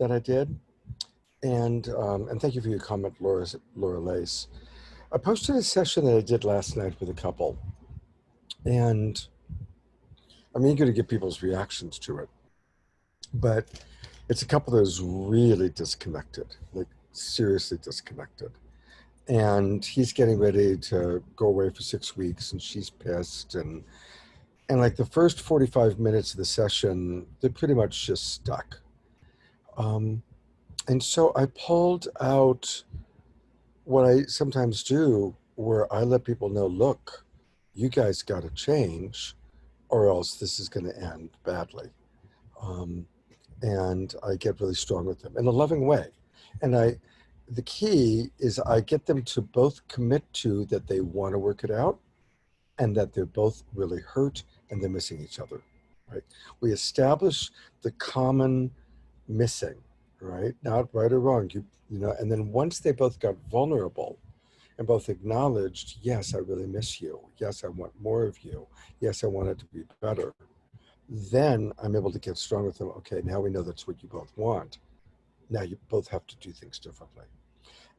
that I did. And thank you for your comment, Laura Lace. I posted a session that I did last night with a couple, and I'm eager to get people's reactions to it. But it's a couple that is really disconnected, like seriously disconnected. And he's getting ready to go away for 6 weeks, and she's pissed. And like the first 45 minutes of the session, they're pretty much just stuck. And so I pulled out what I sometimes do, where I let people know, look, you guys got to change, or else this is going to end badly. And I get really strong with them in a loving way. And the key is I get them to both commit to that they want to work it out, and that they're both really hurt and they're missing each other, right? We establish the common missing, right? Not right or wrong, you know, and then once they both got vulnerable and both acknowledged, yes, I really miss you. Yes, I want more of you. Yes, I want it to be better. Then I'm able to get strong with them. Okay, now we know that's what you both want. Now you both have to do things differently.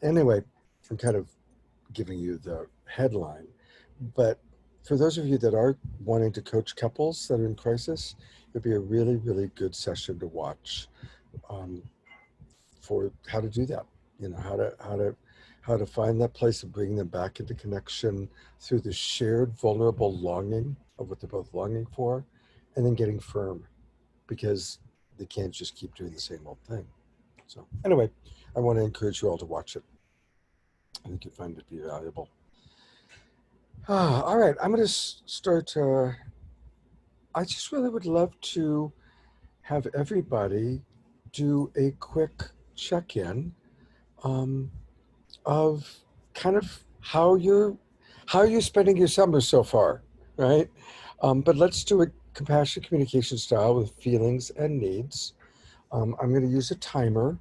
Anyway, I'm kind of giving you the headline, but for those of you that are wanting to coach couples that are in crisis, it'd be a really, really good session to watch for how to do that. You know, how to find that place of bringing them back into connection through the shared vulnerable longing of what they're both longing for, and then getting firm, because they can't just keep doing the same old thing. So anyway, I want to encourage you all to watch it. I think you'll find it be valuable. All right, I'm going to start. I just really would love to have everybody do a quick check-in of kind of how you're spending your summer so far, right? But let's do a compassionate communication style with feelings and needs. I'm going to use a timer,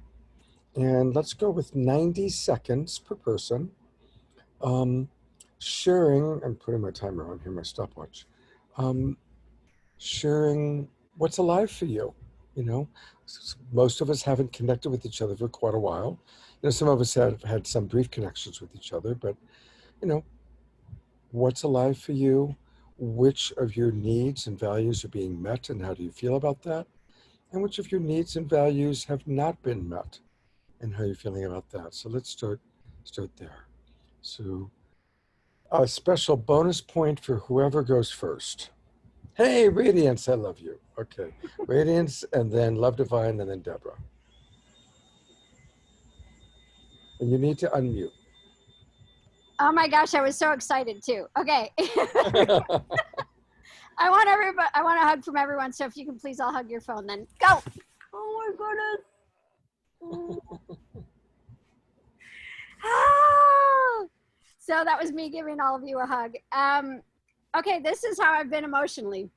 and let's go with 90 seconds per person. Sharing, I'm putting my timer on here, my stopwatch. Sharing what's alive for you. You know, most of us haven't connected with each other for quite a while. You know, some of us have had some brief connections with each other, but you know, what's alive for you? Which of your needs and values are being met, and how do you feel about that? And which of your needs and values have not been met, and how are you feeling about that? So let's start there. So a special bonus point for whoever goes first. Hey, Radiance, I love you. Okay, Radiance, and then Love Divine, and then Deborah. And you need to unmute. Oh my gosh, I was so excited too. Okay. I want a hug from everyone. So if you can please all hug your phone, then go. Oh my goodness. So that was me giving all of you a hug. Okay, this is how I've been emotionally.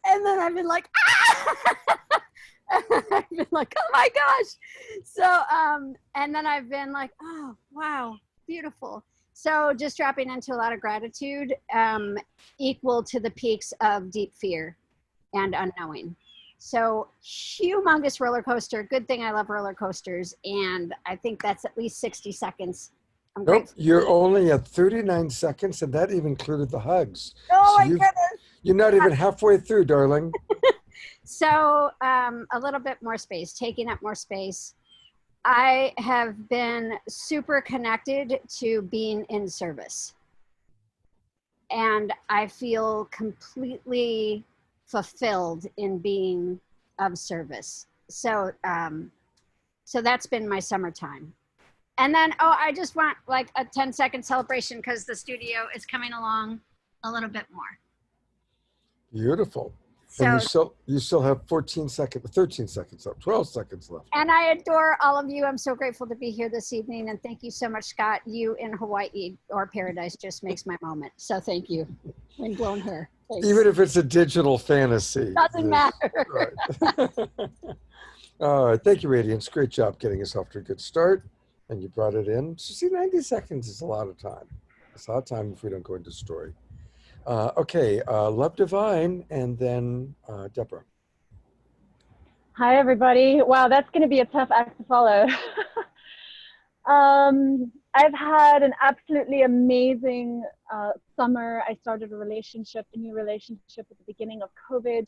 And then I've been like, I've been like, oh my gosh. So, and then I've been like, oh, wow, beautiful. So just dropping into a lot of gratitude, equal to the peaks of deep fear and unknowing. So humongous roller coaster. Good thing I love roller coasters. And I think that's at least 60 seconds. Nope, you're only at 39 seconds, and that even included the hugs. Oh, so my goodness. You're not even halfway through, darling. So a little bit more space, taking up more space. I have been super connected to being in service. And I feel completely fulfilled in being of service. So, so that's been my summertime. And then, I just want like a 10-second celebration because the studio is coming along a little bit more. Beautiful. So, and you still have 13 seconds left, 12 seconds left. And I adore all of you. I'm so grateful to be here this evening. And thank you so much, Scott. You in Hawaii or paradise just makes my moment. So thank you. Wind blown hair. Thanks. Even if it's a digital fantasy. Doesn't matter. Right. All right. Thank you, Radiance. Great job getting us off to a good start. And you brought it in. So see, 90 seconds is a lot of time. It's a lot of time if we don't go into story. Okay, Love Divine, and then Deborah. Hi, everybody. Wow, that's going to be a tough act to follow. I've had an absolutely amazing summer. I started a new relationship at the beginning of COVID,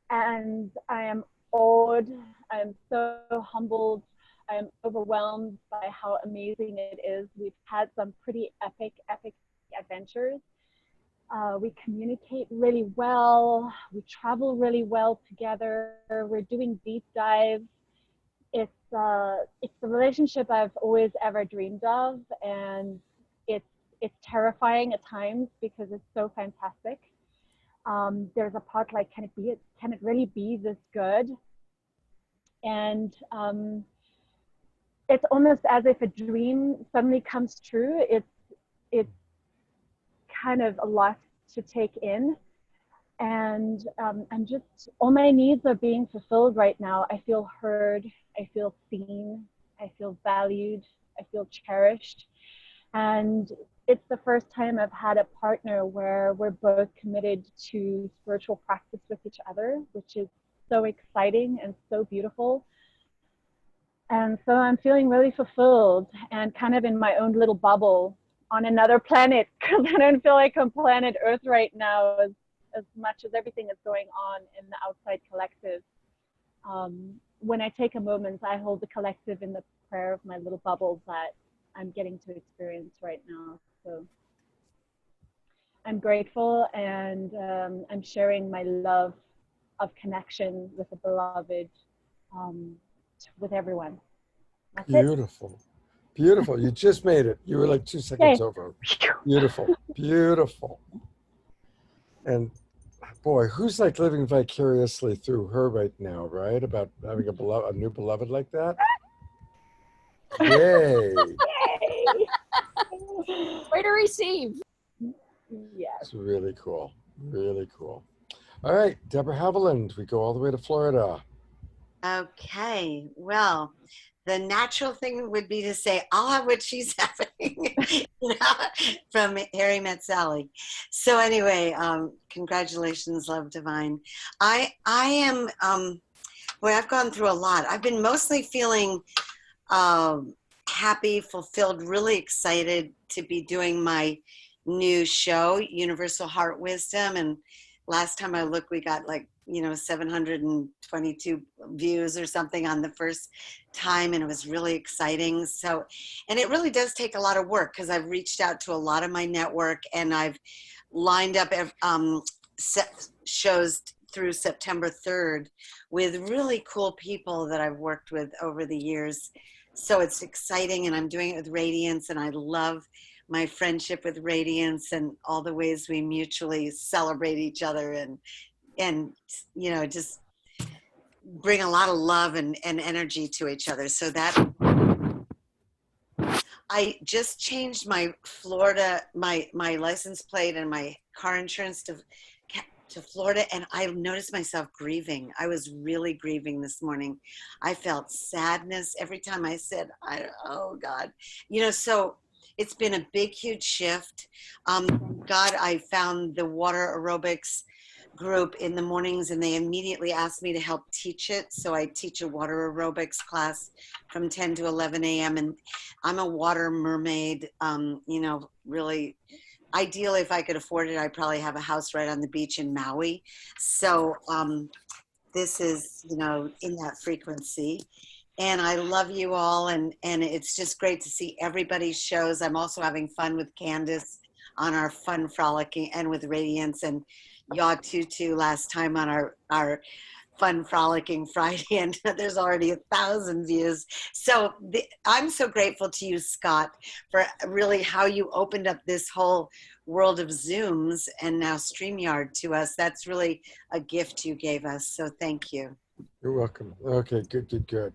and I am awed. I am so humbled. I am overwhelmed by how amazing it is. We've had some pretty epic adventures. We communicate really well. We travel really well together. We're doing deep dives. It's the relationship I've always ever dreamed of, and it's it's terrifying at times because it's so fantastic. There's a part like, can it really be this good? And it's almost as if a dream suddenly comes true. It's kind of a lot to take in, and I'm just, all my needs are being fulfilled right now. I feel heard, I feel seen, I feel valued, I feel cherished. And it's the first time I've had a partner where we're both committed to spiritual practice with each other, which is so exciting and so beautiful. And so I'm feeling really fulfilled and kind of in my own little bubble on another planet, because I don't feel like on planet Earth right now as much as everything is going on in the outside collective. When I take a moment, I hold the collective in the prayer of my little bubble that I'm getting to experience right now. So I'm grateful, and I'm sharing my love of connection with the beloved, um, with everyone. That's it. Beautiful. Beautiful. You just made it. You were like 2 seconds Yay. over. Beautiful. Beautiful. And boy, who's like living vicariously through her right now, right? About having a new beloved like that? Yay. Yay. Way to receive. Yes. It's really cool. Really cool. All right, Deborah Haviland, we go all the way to Florida. Okay, well, the natural thing would be to say, I'll have what she's having, from Harry Met Sally. So anyway, congratulations, Love Divine. I am, boy, I've gone through a lot. I've been mostly feeling happy, fulfilled, really excited to be doing my new show, Universal Heart Wisdom. And last time I looked, we got like, 722 views or something on the first time, and it was really exciting. So, and it really does take a lot of work, because I've reached out to a lot of my network, and I've lined up shows through September 3rd with really cool people that I've worked with over the years. So it's exciting, and I'm doing it with Radiance, and I love my friendship with Radiance and all the ways we mutually celebrate each other and just bring a lot of love and energy to each other. So that I just changed my Florida, my license plate and my car insurance to Florida, and I noticed myself grieving. I was really grieving this morning. I felt sadness every time I said, oh God, so it's been a big, huge shift. God, I found the water aerobics group in the mornings, and they immediately asked me to help teach it. So I teach a water aerobics class from 10 to 11 a.m. And I'm a water mermaid, really ideal. If I could afford it, I'd probably have a house right on the beach in Maui. So this is, in that frequency. And I love you all. And it's just great to see everybody's shows. I'm also having fun with Candace on our fun frolicking, and with Radiance and Yaw Tutu last time on our fun frolicking Friday, and there's already 1,000 views. So I'm so grateful to you, Scott, for really how you opened up this whole world of Zooms and now StreamYard to us. That's really a gift you gave us. So thank you. You're welcome. Okay, good.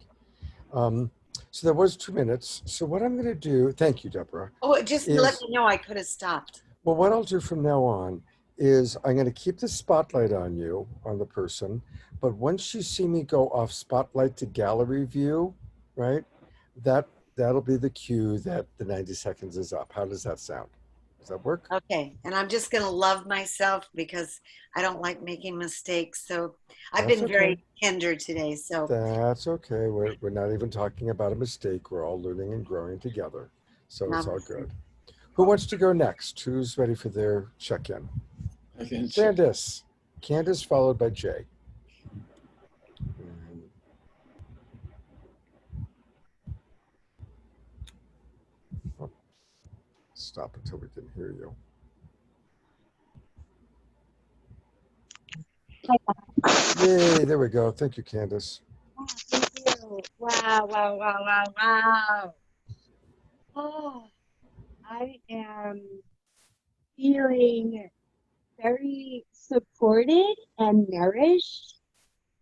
So that was 2 minutes. So what I'm going to do, thank you, Deborah. Oh, just let me know I could have stopped. Well, what I'll do from now on is I'm going to keep the spotlight on you, on the person, but once you see me go off spotlight to gallery view, right, that'll be the cue that the 90 seconds is up. How does that sound? Does that work? Okay, and I'm just gonna love myself because I don't like making mistakes. So I've That's been okay. very tender today. So That's okay. We're not even talking about a mistake. We're all learning and growing together. So it's all namaste. good. Who wants to go next? Who's ready for their check-in? I can check. Candace. Candace followed by Jay. And- oh, stop until we can hear you. Yay, there we go. Thank you, Candace. Thank you. Wow, wow, wow, wow, wow. Oh, I am feeling very supported and nourished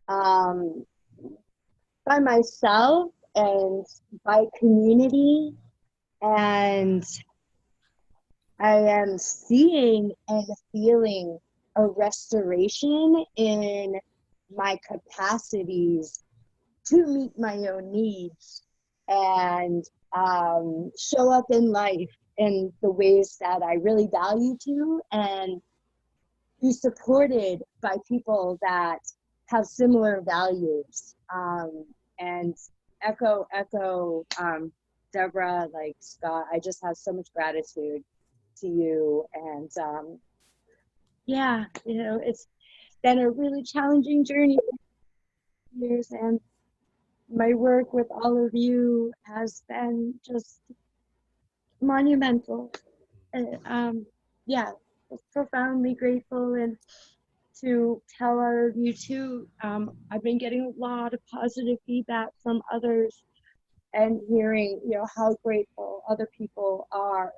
um, by myself and by community. And I am seeing and feeling a restoration in my capacities to meet my own needs and show up in life in the ways that I really value to, and be supported by people that have similar values. And echo, Deborah, like Scott, I just have so much gratitude to you. And yeah, you know, it's been a really challenging journey for years, and my work with all of you has been just monumental. Yeah, profoundly grateful, and to tell all of you too, I've been getting a lot of positive feedback from others and hearing, you know, how grateful other people are,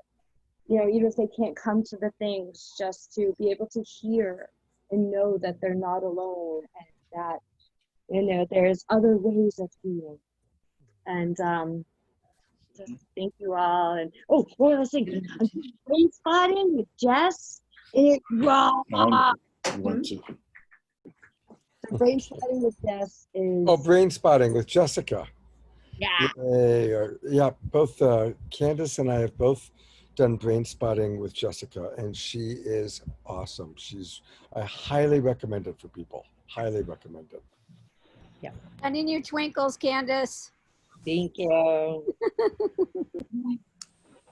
you know, even if they can't come to the things, just to be able to hear and know that they're not alone, and that, you know, there's other ways of being. And just thank you all. And oh, one last thing, I'm brain spotting with Jess. It raw. Want to. The brain spotting with Jess is Oh, brain spotting with Jessica. yeah. Yeah, both Candace and I have both done brain spotting with Jessica, and she is awesome. I highly recommend it for people. Highly recommend it. Sending you twinkles, Candace. Thank you.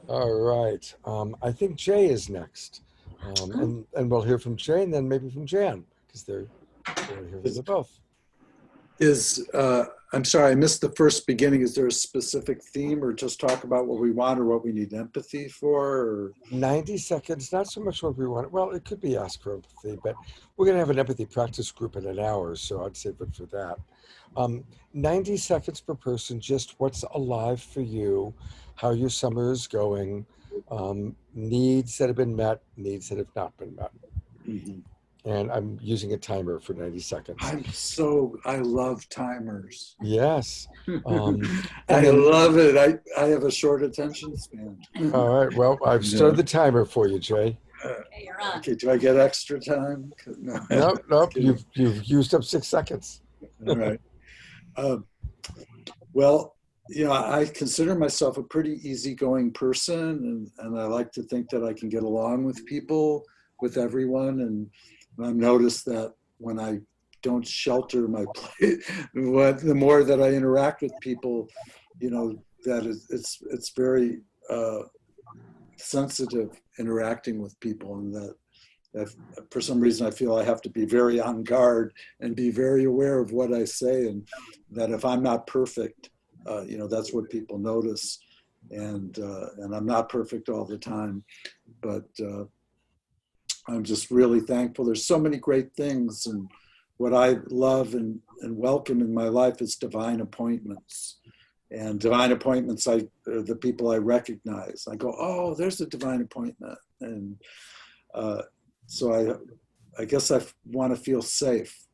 All right. I think Jay is next. And we'll hear from Jay and then maybe from Jan, because they're here for the both. I'm sorry, I missed the first beginning. Is there a specific theme, or just talk about what we want or what we need empathy for? Or? 90 seconds, not so much what we want. Well, it could be ask for empathy, but we're going to have an empathy practice group in an hour, so I'd save it for that. 90 seconds per person, just what's alive for you, how your summer is going, needs that have been met, needs that have not been met. Mm-hmm. And I'm using a timer for 90 seconds. I love timers. Yes. I love it. I have a short attention span. All right. Well, I've started the timer for you, Jay. Okay, you're on. Okay, do I get extra time? No. Nope. You've used up 6 seconds. All right. Well, you know, I consider myself a pretty easygoing person, and I like to think that I can get along with people, with everyone. And I've noticed that when I don't shelter my place, the more that I interact with people, you know, that it's very sensitive interacting with people, and that if, for some reason I feel I have to be very on guard and be very aware of what I say, and that if I'm not perfect, you know, that's what people notice, and I'm not perfect all the time, but I'm just really thankful. There's so many great things, and what I love and welcome in my life is divine appointments. And divine appointments, are the people I recognize. I go, oh, there's a divine appointment. And so I guess I want to feel safe,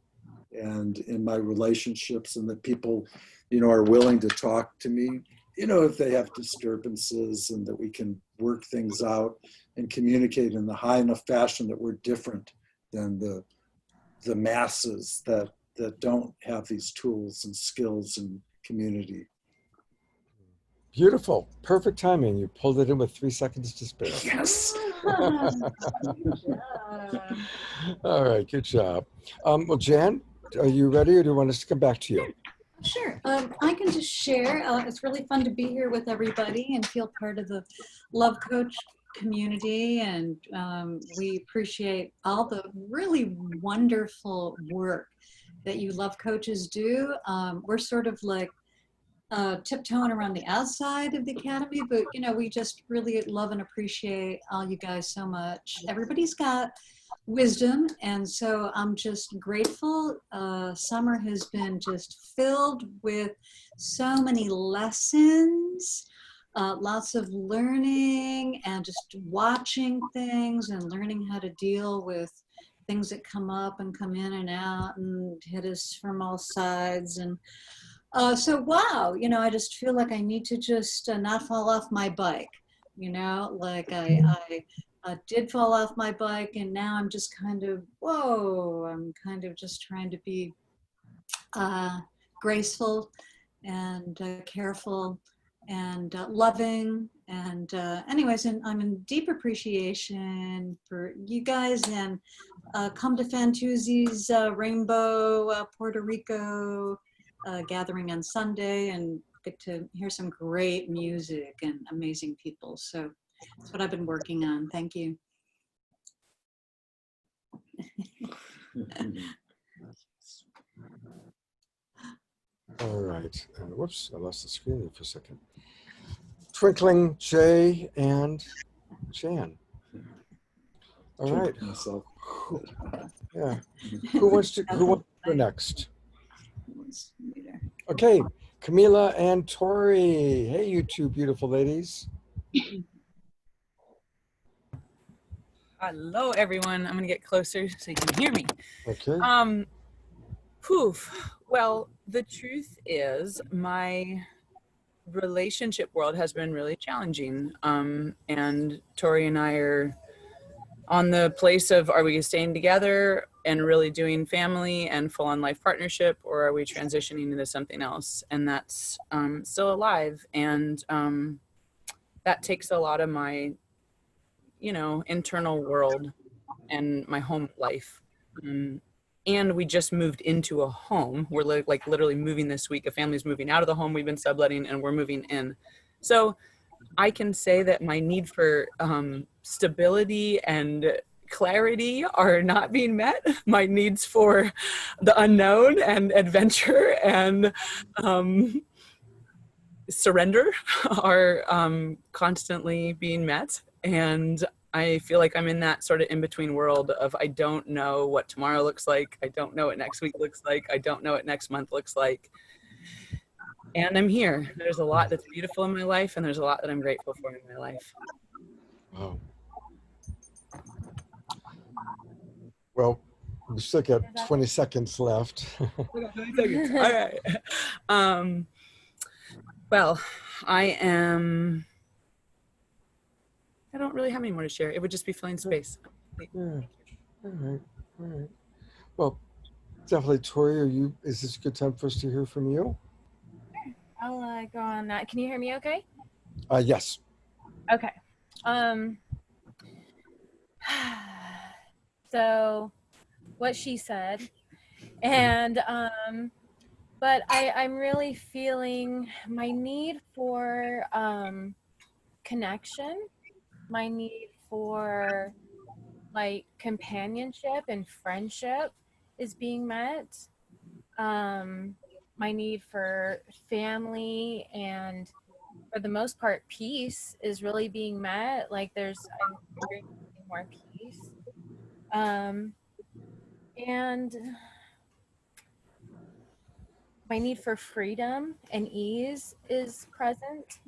and in my relationships, and that people, you know, are willing to talk to me, you know, if they have disturbances, and that we can work things out and communicate in the high enough fashion that we're different than the masses that don't have these tools and skills and community. Beautiful. Perfect timing. You pulled it in with 3 seconds to spare. Yes. All right, good job. Well, Jan, are you ready, or do you want us to come back to you? Sure. I can just share. It's really fun to be here with everybody and feel part of the Love Coach community. And we appreciate all the really wonderful work that you Love Coaches do. We're sort of like tiptoeing around the outside of the academy, but you know, we just really love and appreciate all you guys so much. Everybody's got wisdom, and so I'm just grateful. Summer has been just filled with so many lessons, lots of learning and just watching things and learning how to deal with things that come up and come in and out and hit us from all sides. And so wow, you know, I just feel like I need to just not fall off my bike, you know, like I did fall off my bike, and now I'm just kind of, whoa, I'm kind of just trying to be graceful and careful and loving. And anyways, and I'm in deep appreciation for you guys, and come to Fantuzzi's Rainbow Puerto Rico gathering on Sunday and get to hear some great music and amazing people. So that's what I've been working on. Thank you. All right. Whoops, I lost the screen there for a second. Twinkling, Jay, and Jan. All right. Myself. Yeah. Who wants to go next? Okay, Camila and Tori. Hey, you two beautiful ladies. Hello, everyone. I'm gonna get closer so you can hear me. Okay. Well, the truth is my relationship world has been really challenging. And Tori and I are on the place of, are we staying together and really doing family and full-on life partnership, or are we transitioning into something else? And that's still alive. And that takes a lot of my, you know, internal world and my home life. And we just moved into a home. We're like literally moving this week. A family's moving out of the home we've been subletting, and we're moving in. So I can say that my need for stability and clarity are not being met. My needs for the unknown and adventure and surrender are constantly being met. And I feel like I'm in that sort of in-between world of, I don't know what tomorrow looks like. I don't know what next week looks like. I don't know what next month looks like. And I'm here. There's a lot that's beautiful in my life, and there's a lot that I'm grateful for in my life. Wow. Well, we still got 20 seconds left. 20 seconds. All right. Well, I don't really have any more to share. It would just be filling space. Yeah. All right. All right. Well, definitely, Tori, is this a good time for us to hear from you? I'll go on that. Can you hear me okay? Yes. Okay. So what she said, and but I'm really feeling my need for connection, my need for like companionship and friendship is being met. My need for family and, for the most part, peace is really being met. Like I'm experiencing more peace. And my need for freedom and ease is present.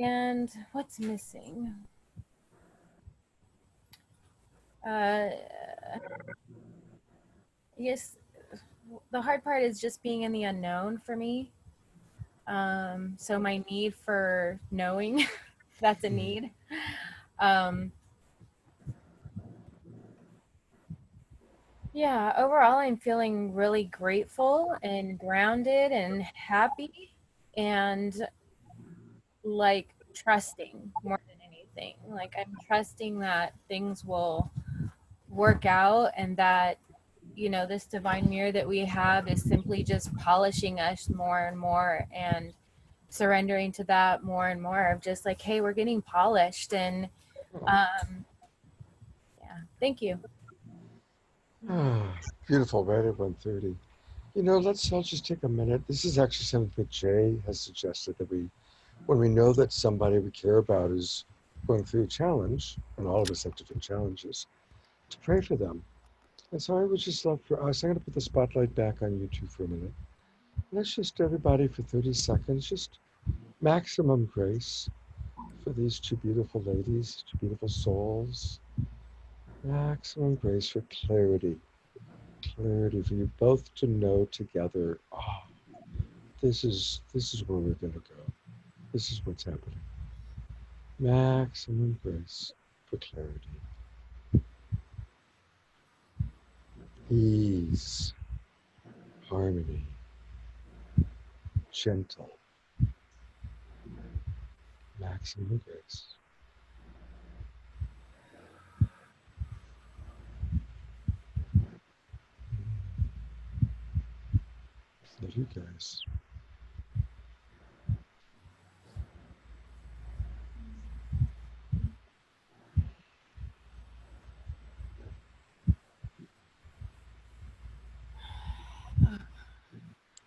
And what's missing? Yes, the hard part is just being in the unknown for me. So my need for knowing, that's a need. Yeah, overall, I'm feeling really grateful and grounded and happy. And like trusting more than anything. Like I'm trusting that things will work out, and that, you know, this divine mirror that we have is simply just polishing us more and more, and surrendering to that more and more of just like, hey, we're getting polished. And yeah, thank you. Beautiful, right at 1:30. You know, let's all just take a minute. This is actually something that Jay has suggested, that when we know that somebody we care about is going through a challenge, and all of us have different challenges, to pray for them. And so I would just love for us, I'm going to put the spotlight back on you two for a minute. Let's just, everybody, for 30 seconds, just maximum grace for these two beautiful ladies, two beautiful souls. Maximum grace for clarity. Clarity for you both to know together, oh, this is where we're going to go. This is what's happening. Maximum grace for clarity. Ease. Harmony. Gentle. Maximum grace. Love you guys.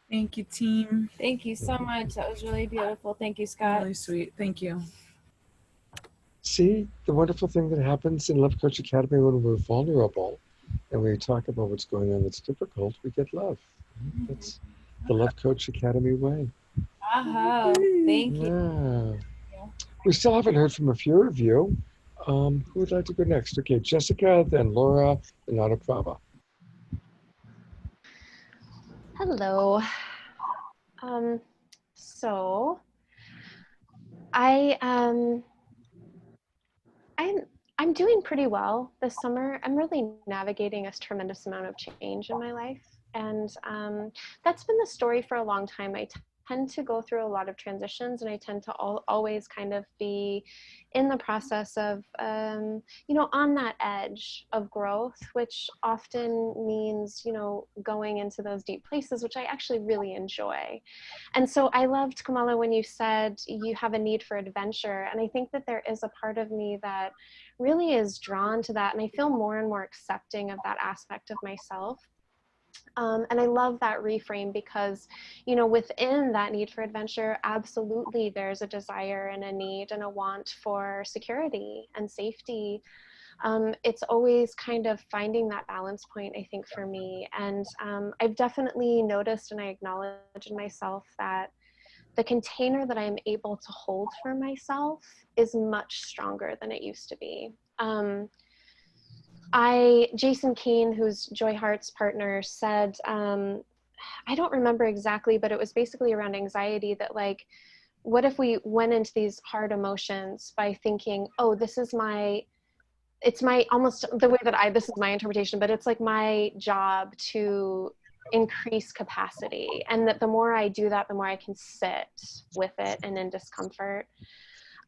Thank you, team. Thank you so much. That was really beautiful. Thank you, Scott. Really sweet. Thank you. See the wonderful thing that happens in Love Coach Academy when we're vulnerable and we talk about what's going on that's difficult, we get love. That's the Love Coach Academy way. Thank you. Yeah. We still haven't heard from a few of you. Who would like to go next? Okay, Jessica, then Laura, and Anaprava. Hello. So I'm doing pretty well this summer. I'm really navigating a tremendous amount of change in my life, and that's been the story for a long time. I tend to go through a lot of transitions, and I tend to always kind of be in the process of, you know, on that edge of growth, which often means, you know, going into those deep places, which I actually really enjoy. And so I loved, Kamala, when you said you have a need for adventure. And I think that there is a part of me that really is drawn to that. And I feel more and more accepting of that aspect of myself. And I love that reframe because, you know, within that need for adventure, absolutely there's a desire and a need and a want for security and safety. It's always kind of finding that balance point, I think, for me. And I've definitely noticed, and I acknowledge in myself, that the container that I'm able to hold for myself is much stronger than it used to be. Jason Keane, who's Joy Hart's partner, said, I don't remember exactly, but it was basically around anxiety, that like, what if we went into these hard emotions by thinking, oh, this is almost the way that this is my interpretation, but it's like my job to increase capacity. And that the more I do that, the more I can sit with it and in discomfort.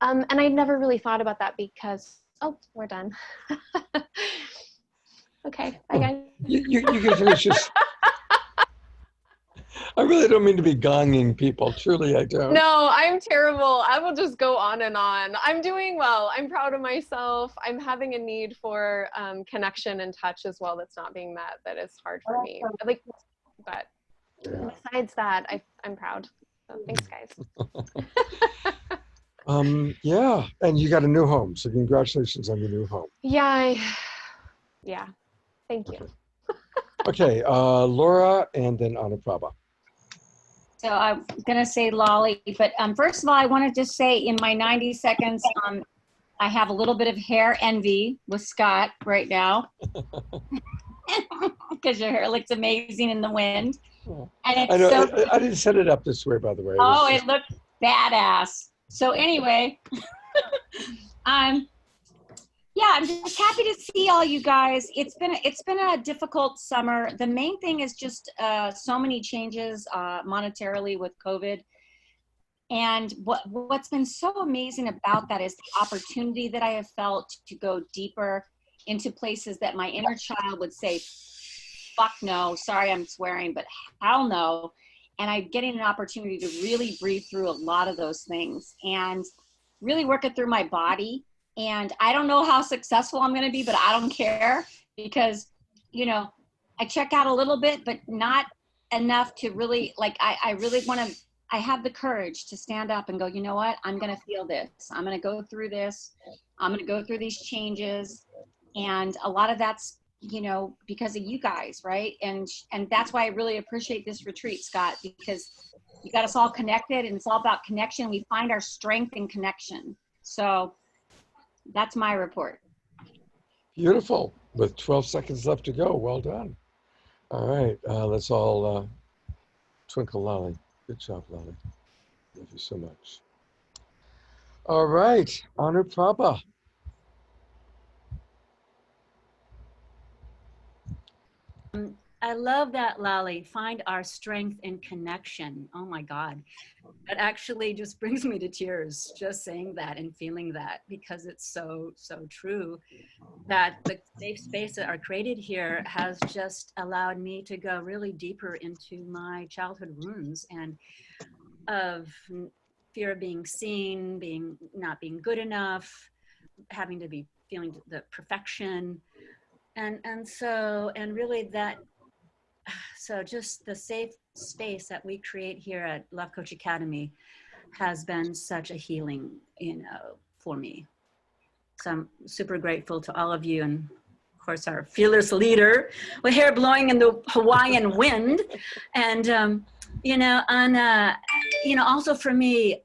And I never really thought about that because, oh, we're done. Okay, bye guys. You can finish this. I really don't mean to be gonging people. Truly, I don't. No, I'm terrible. I will just go on and on. I'm doing well. I'm proud of myself. I'm having a need for connection and touch as well that's not being met. That is hard for me. But besides that, I'm proud. So thanks, guys. Yeah, and you got a new home, so congratulations on your new home. Yeah, thank you. Okay, Laura, and then Anaprava. So I'm gonna say Lolly, but first of all, I want to just say in my 90 seconds, I have a little bit of hair envy with Scott right now because your hair looks amazing in the wind. And it's I didn't set it up this way, by the way. It looked badass. So anyway, yeah, I'm just happy to see all you guys. It's been a difficult summer. The main thing is just so many changes monetarily with COVID. And what's been so amazing about that is the opportunity that I have felt to go deeper into places that my inner child would say, fuck no, sorry I'm swearing, but hell no. And I'm getting an opportunity to really breathe through a lot of those things and really work it through my body. And I don't know how successful I'm going to be, but I don't care because, you know, I check out a little bit, but not enough to really, like, I really want to, I have the courage to stand up and go, you know what, I'm going to feel this. I'm going to go through this. I'm going to go through these changes. And a lot of that's, you know, because of you guys, right? And that's why I really appreciate this retreat, Scott, because you got us all connected and it's all about connection. We find our strength in connection. So that's my report. Beautiful. With 12 seconds left to go. Well done. All right. Let's all twinkle Lolly. Good job, Lolly. Thank you so much. All right. Anu Prabha. I love that, Lally. Find our strength in connection. Oh my God. That actually just brings me to tears, just saying that and feeling that, because it's so, so true that the safe space that are created here has just allowed me to go really deeper into my childhood wounds and of fear of being seen, not being good enough, having to be feeling the perfection. And really that, so just the safe space that we create here at Love Coach Academy has been such a healing, you know, for me. So I'm super grateful to all of you, and of course our fearless leader with hair blowing in the Hawaiian wind. And, you know, also for me,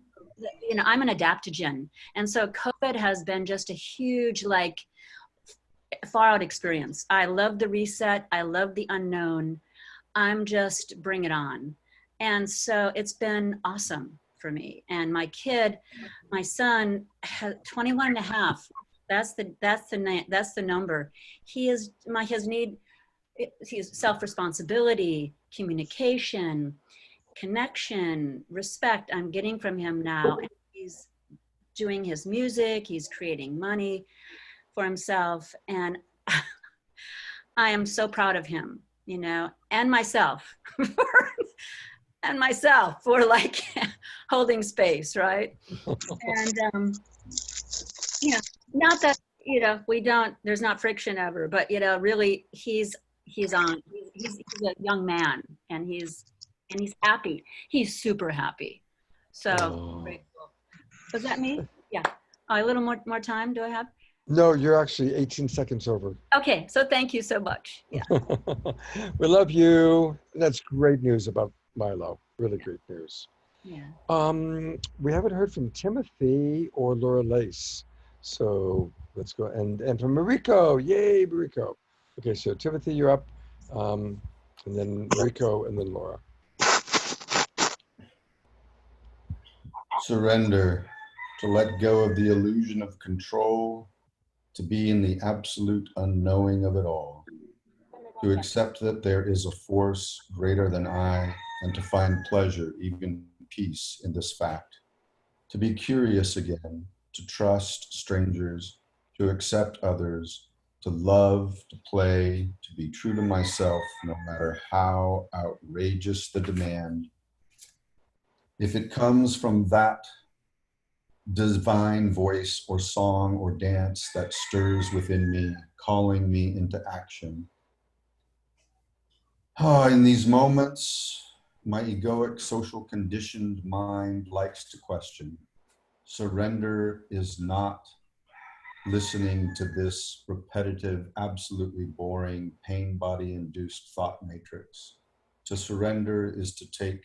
you know, I'm an adaptogen. And so COVID has been just a huge, like, far out experience. I love the reset. I love the unknown. I'm just bring it on. And so it's been awesome for me. And my kid, my son, 21 and a half. That's the number. He's self-responsibility, communication, connection, respect I'm getting from him now. And he's doing his music, he's creating money for himself. And I am so proud of him, you know, and myself, and myself for like holding space, right? And, you know, not that, you know, there's not friction ever, but, you know, really he's a young man and he's happy. He's super happy. So grateful. Was that me? Yeah. A little more time do I have? No, you're actually 18 seconds over. Okay, so thank you so much. Yeah. We love you. That's great news about Milo. Really great news. Yeah. We haven't heard from Timothy or Laura Lace. So let's go. And from Mariko. Yay, Mariko. Okay, so Timothy, you're up. And then Mariko and then Laura. Surrender, to let go of the illusion of control, to be in the absolute unknowing of it all, to accept that there is a force greater than I, and to find pleasure, even peace, in this fact, to be curious again, to trust strangers, to accept others, to love, to play, to be true to myself, no matter how outrageous the demand. If it comes from that divine voice or song or dance that stirs within me, calling me into action. In these moments, my egoic, social conditioned mind likes to question. Surrender is not listening to this repetitive, absolutely boring, pain body-induced thought matrix. To surrender is to take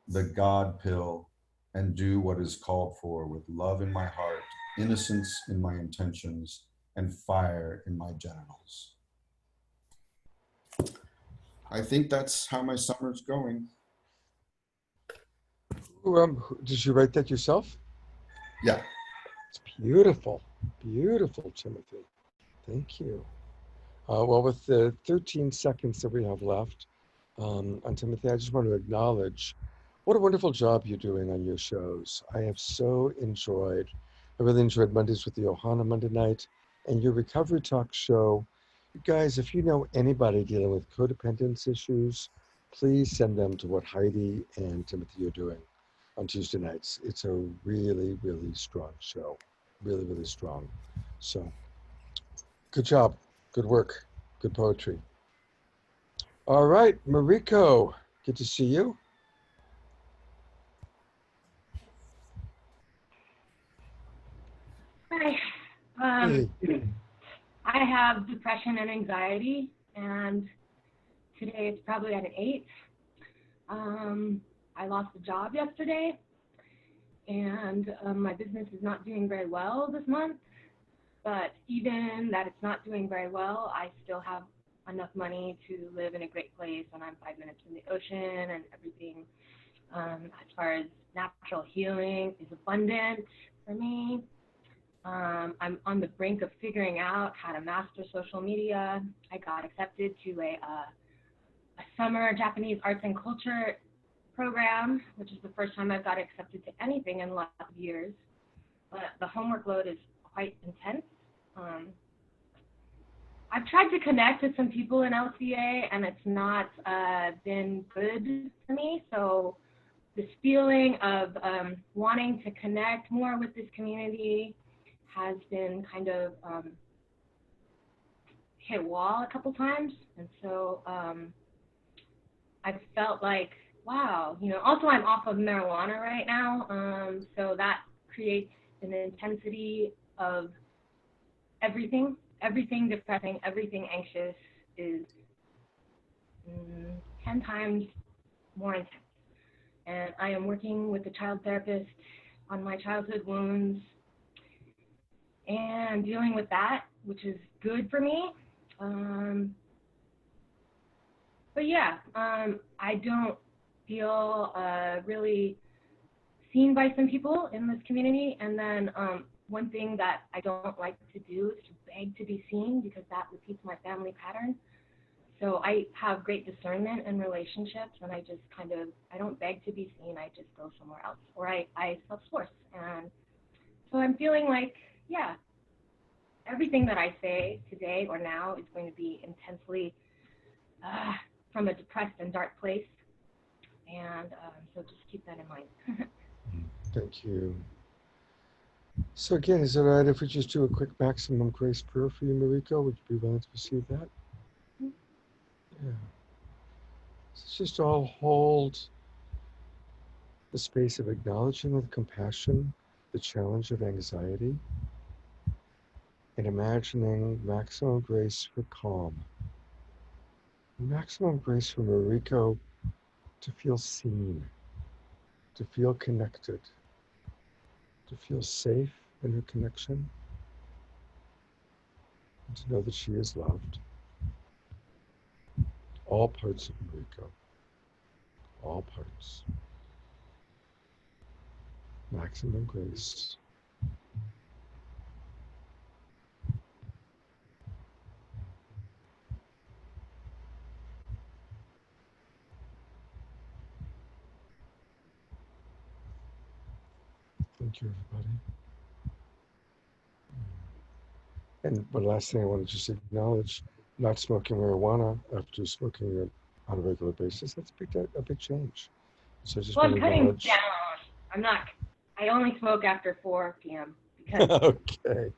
the God pill and do what is called for with love in my heart, innocence in my intentions, and fire in my genitals. I think that's how my summer's going. Did you write that yourself? Yeah. It's beautiful. Beautiful, Timothy. Thank you. Well, with the 13 seconds that we have left on Timothy, I just want to acknowledge What a wonderful job you're doing on your shows. I have I really enjoyed Mondays with the Ohana Monday night and your Recovery Talk show. You guys, if you know anybody dealing with codependence issues, please send them to what Heidi and Timothy are doing on Tuesday nights. It's a really, really strong show. Really, really strong. So good job. Good work. Good poetry. All right, Mariko, good to see you. Hi. Hey. I have depression and anxiety, and today it's probably at an 8. I lost a job yesterday, and my business is not doing very well this month. But even that it's not doing very well, I still have enough money to live in a great place, and I'm 5 minutes from the ocean, and everything as far as natural healing is abundant for me. I'm on the brink of figuring out how to master social media. I got accepted to a summer Japanese arts and culture program, which is the first time I've got accepted to anything in lots of years. But the homework load is quite intense. I've tried to connect with some people in LCA, and it's not been good for me. So this feeling of wanting to connect more with this community has been kind of hit a wall a couple times. And so I felt like, wow, also I'm off of marijuana right now. So that creates an intensity of everything depressing, everything anxious is 10 times more intense. And I am working with a child therapist on my childhood wounds and dealing with that, which is good for me. But yeah, I don't feel really seen by some people in this community. And then one thing that I don't like to do is to beg to be seen, because that repeats my family pattern. So I have great discernment in relationships, and I just I don't beg to be seen, I just go somewhere else, or I self-source. And so I'm feeling like, yeah, everything that I say today or now is going to be intensely from a depressed and dark place. And so just keep that in mind. Thank you. So again, is it all right if we just do a quick maximum grace prayer for you, Mariko? Would you be willing to receive that? Yeah. Let's just all hold the space of acknowledging with compassion the challenge of anxiety and imagining maximum grace for calm. Maximum grace for Mariko to feel seen, to feel connected, to feel safe in her connection, and to know that she is loved. All parts of Mariko, all parts. Maximum grace. Thank you, everybody. And one last thing I want to just acknowledge, not smoking marijuana after smoking it on a regular basis, that's a big change. So I just Well, want I'm to cutting acknowledge. down. I only smoke after 4 p.m. because Okay.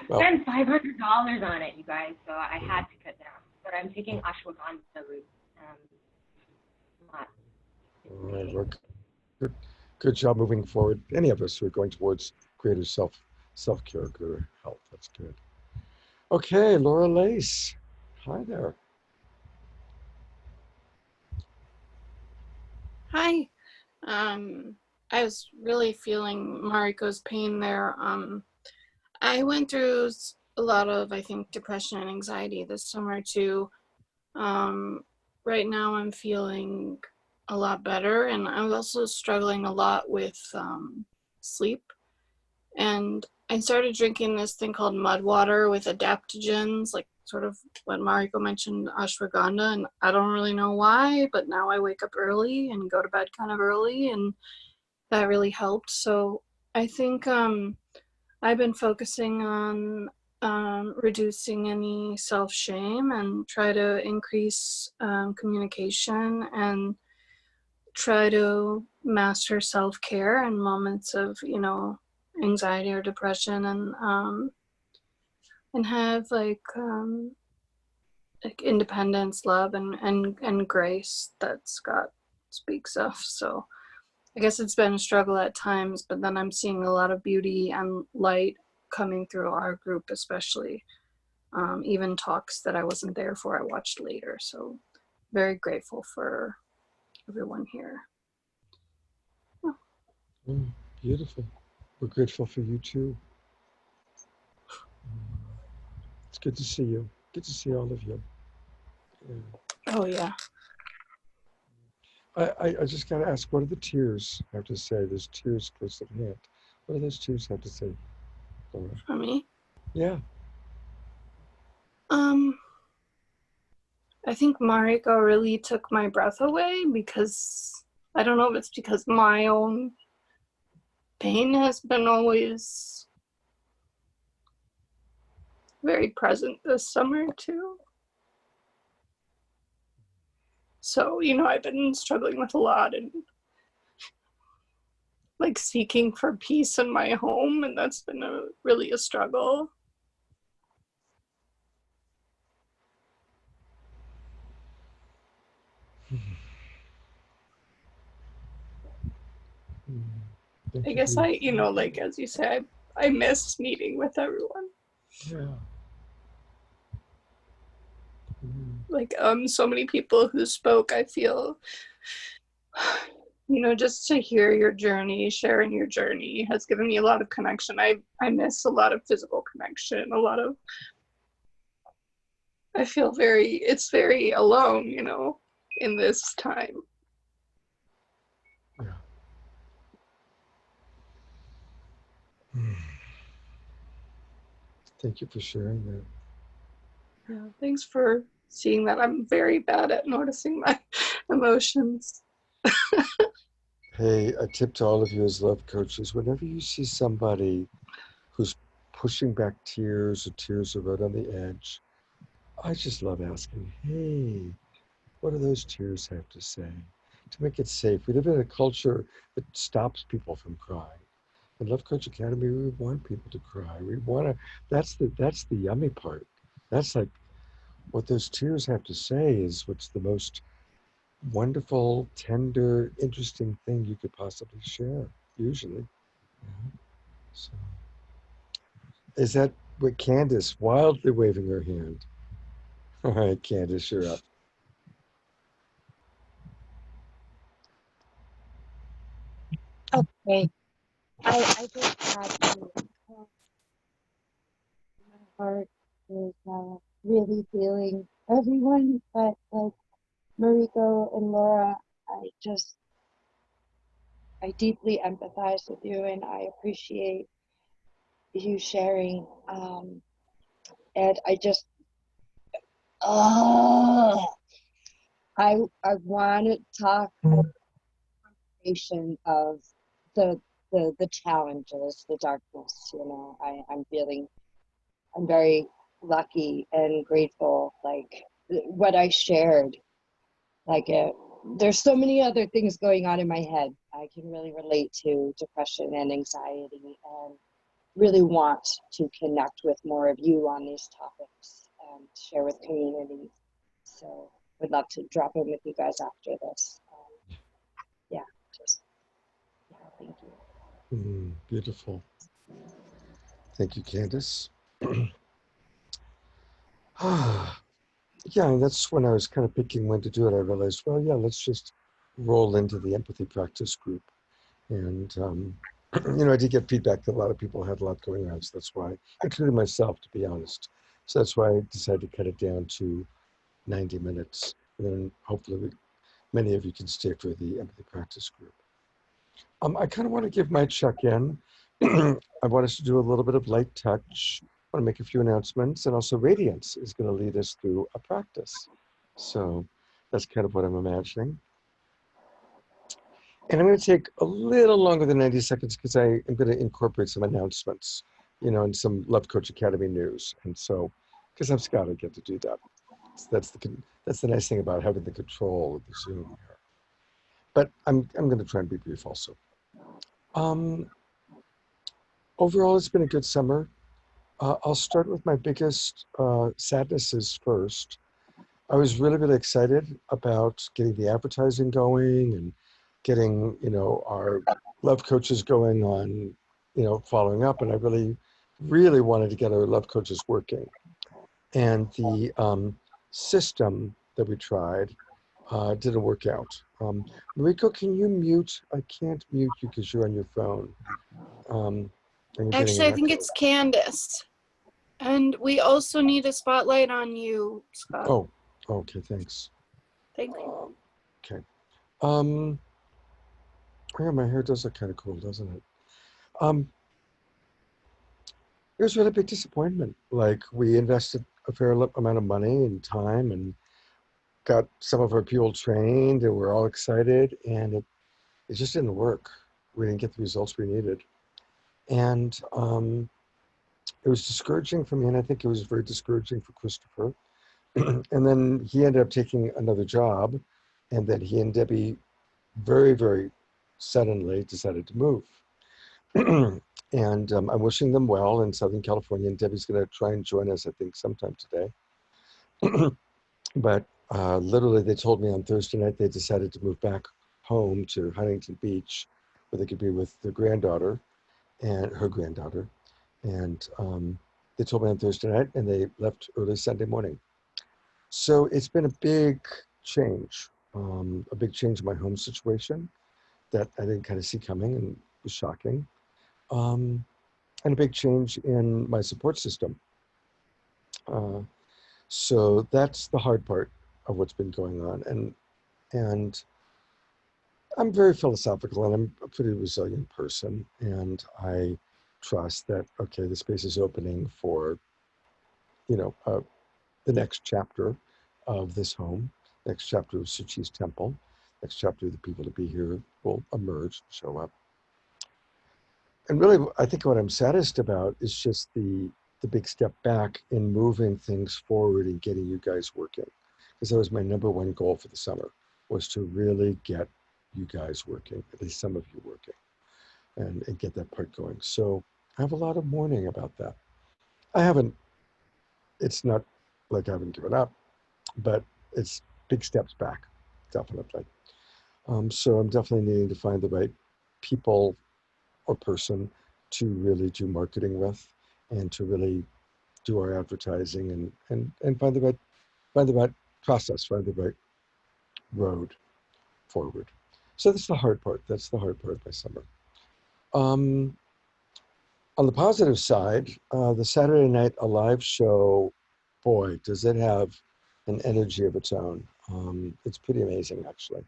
I spent $500 on it, you guys, so I had to cut down. But I'm taking ashwagandha root. All right, well, good job moving forward. Any of us who are going towards greater self-care, greater health. That's good. Okay, Laura Lace. Hi there. Hi. I was really feeling Mariko's pain there. I went through a lot of, I think, depression and anxiety this summer too. Right now I'm feeling a lot better, and I'm also struggling a lot with sleep. And I started drinking this thing called mud water with adaptogens, like sort of what Mariko mentioned, ashwagandha, and I don't really know why, but now I wake up early and go to bed kind of early, and that really helped. So I think I've been focusing on reducing any self-shame and try to increase communication and try to master self-care in moments of, you know, anxiety or depression, and have like independence, love, and grace that Scott speaks of. So I guess it's been a struggle at times, but then I'm seeing a lot of beauty and light coming through our group, especially even talks that I wasn't there for, I watched later. So very grateful for everyone here. Beautiful. We're grateful for you too. It's good to see you. Good to see all of you. Yeah. Oh yeah. I just gotta ask, what do the tears have to say? There's tears close at hand. What do those tears have to say, Laura? For me? Yeah. I think Mariko really took my breath away, because I don't know if it's because my own pain has been always very present this summer too. So, you know, I've been struggling with a lot and like seeking for peace in my home, and that's been really a struggle. I guess you know, like as you said, I missed meeting with everyone. Yeah. Like so many people who spoke, I feel, you know, just to hear your journey, sharing your journey has given me a lot of connection. I miss a lot of physical connection, a lot of, I feel it's very alone, you know, in this time. Yeah. Thank you for sharing that. Yeah, thanks for seeing that. I'm very bad at noticing my emotions. Hey, a tip to all of you as love coaches, whenever you see somebody who's pushing back tears or tears are right on the edge, I just love asking, hey, what do those tears have to say? To make it safe. We live in a culture that stops people from crying. In Love Coach Academy, we want people to cry. We want to, that's the yummy part. That's like what those tears have to say is what's the most wonderful, tender, interesting thing you could possibly share, usually. So, is that what Candace, wildly waving her hand? All right, Candace, you're up. Okay. I just had to, my heart is really feeling everyone, but like Mariko and Laura, I deeply empathize with you and I appreciate you sharing. And I just, oh, I want to talk about the conversation of the challenges, the darkness, you know. I'm very lucky and grateful, like what I shared, like there's so many other things going on in my head. I can really relate to depression and anxiety and really want to connect with more of you on these topics and share with community. So would love to drop in with you guys after this. Yeah, thank you. Beautiful. Thank you, Candace. Yeah, and that's when I was kind of picking when to do it. I realized, well, yeah, let's just roll into the empathy practice group. And, you know, I did get feedback that a lot of people had a lot going on. So that's why, including myself, to be honest. So that's why I decided to cut it down to 90 minutes. And then hopefully many of you can stay for the empathy practice group. I kind of want to give my check-in. I want us to do a little bit of light touch. want to make a few announcements, and also Radiance is going to lead us through a practice. So that's kind of what I'm imagining. And I'm going to take a little longer than 90 seconds because I am going to incorporate some announcements, and some Love Coach Academy news. And so, because I've got to get to do that. That's the nice thing about having the control of the Zoom here. But I'm going to try and be brief also. Overall, it's been a good summer. I'll start with my biggest sadnesses first. I was really, really excited about getting the advertising going and getting, our love coaches going on, following up. And I really, really wanted to get our love coaches working. And the system that we tried didn't work out. Mariko, can you mute? I can't mute you because you're on your phone. And you're getting Actually, an I think echo. it's Candace. And we also need a spotlight on you, Scott. Oh, okay, thanks. Thank you. Okay. Yeah, my hair does look kind of cool, doesn't it? It was really a big disappointment. Like, we invested a fair amount of money and time and got some of our people trained, and we're all excited, and it just didn't work. We didn't get the results we needed. And it was discouraging for me, and I think it was very discouraging for Christopher. And then he ended up taking another job, and then he and Debbie very, very suddenly decided to move. And I'm wishing them well in Southern California, and Debbie's going to try and join us, I think, sometime today. But literally, they told me on Thursday night they decided to move back home to Huntington Beach, where they could be with their granddaughter and her granddaughter. And they told me on Thursday night, and they left early Sunday morning. So it's been a big change in my home situation that I didn't kind of see coming, and was shocking. And a big change in my support system. So that's the hard part of what's been going on. And I'm very philosophical, and I'm a pretty resilient person. And I trust that, okay, the space is opening for, the next chapter of this home, next chapter of Suchi's temple, next chapter of the people to be here will emerge, show up. And really, I think what I'm saddest about is just the big step back in moving things forward and getting you guys working. Because that was my number one goal for the summer, was to really get you guys working, at least some of you working, and get that part going. So I have a lot of mourning about that. It's not like I haven't given up, but it's big steps back, definitely. So I'm definitely needing to find the right people or person to really do marketing with, and to really do our advertising and find the right process, find the right road forward. So that's the hard part. That's the hard part of my summer. On the positive side, the Saturday Night Alive show, boy, does it have an energy of its own. It's pretty amazing, actually.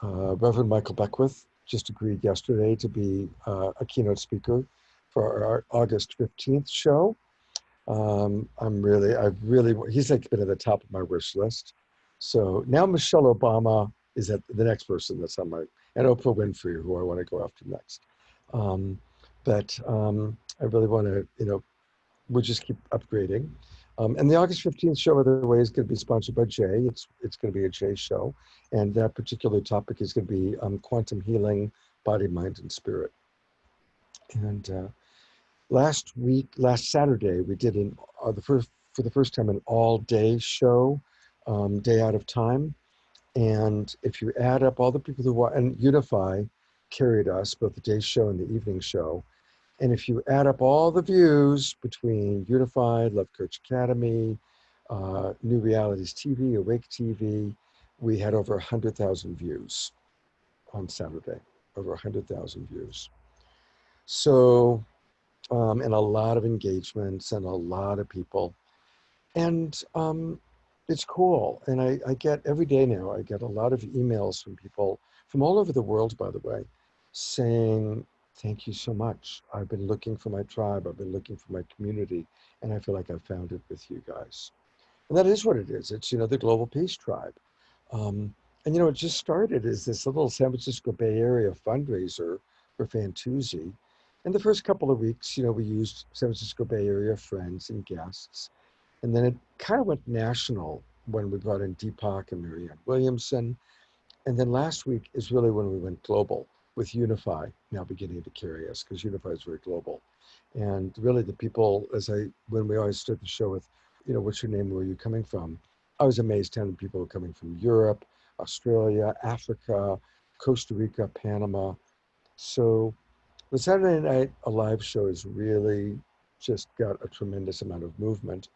Reverend Michael Beckwith just agreed yesterday to be a keynote speaker for our August 15th show. He's like been at the top of my wish list. So now Michelle Obama is at the next person that's on my, and Oprah Winfrey, who I want to go after next. I really want to, we'll just keep upgrading. And the August 15th show, by the way, is going to be sponsored by Jay. It's going to be a Jay show. And that particular topic is going to be quantum healing, body, mind, and spirit. And last Saturday, we did for the first time an all-day show, Day Out of Time. And if you add up all the people who and Unify carried us, both the day show and the evening show. And if you add up all the views between Unified, Love Coach Academy, New Realities TV, Awake TV, we had over 100,000 views on Saturday, over 100,000 views. So, and a lot of engagements and a lot of people. And it's cool. And I get every day now, I get a lot of emails from people from all over the world, by the way, saying Thank you so much. I've been looking for my tribe. I've been looking for my community, and I feel like I've found it with you guys. And that is what it is. It's, the Global Peace Tribe. And, it just started as this little San Francisco Bay Area fundraiser for Fantuzzi. In the first couple of weeks, we used San Francisco Bay Area friends and guests. And then it kind of went national when we brought in Deepak and Marianne Williamson. And then last week is really when we went global with Unify now beginning to carry us, because Unify is very global. And really the people, when we always start the show with, what's your name, where are you coming from? I was amazed how many people were coming from Europe, Australia, Africa, Costa Rica, Panama. So the Saturday Night Alive show has really just got a tremendous amount of movement.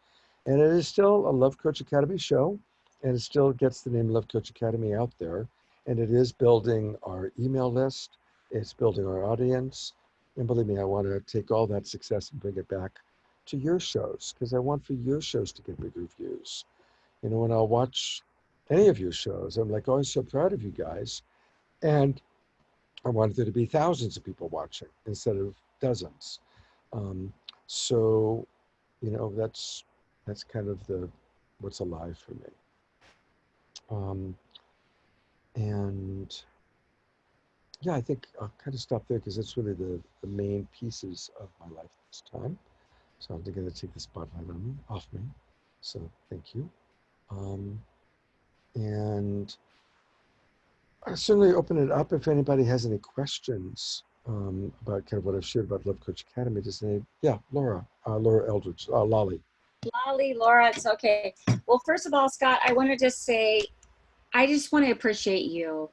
And it is still a Love Coach Academy show, and it still gets the name Love Coach Academy out there. And it is building our email list. It's building our audience. And believe me, I want to take all that success and bring it back to your shows, because I want for your shows to get bigger views. When I'll watch any of your shows, I'm like, oh, I'm so proud of you guys. And I wanted there to be thousands of people watching instead of dozens. So, that's kind of what's alive for me. And yeah, I think I'll kind of stop there because that's really the main pieces of my life this time. So I'm going to take the spotlight off me. So thank you. And I'll certainly open it up if anybody has any questions about kind of what I've shared about Love Coach Academy. Laura Eldridge, Lolly. Lolly, Laura, it's okay. Well, first of all, Scott, I want to just say, I just want to appreciate you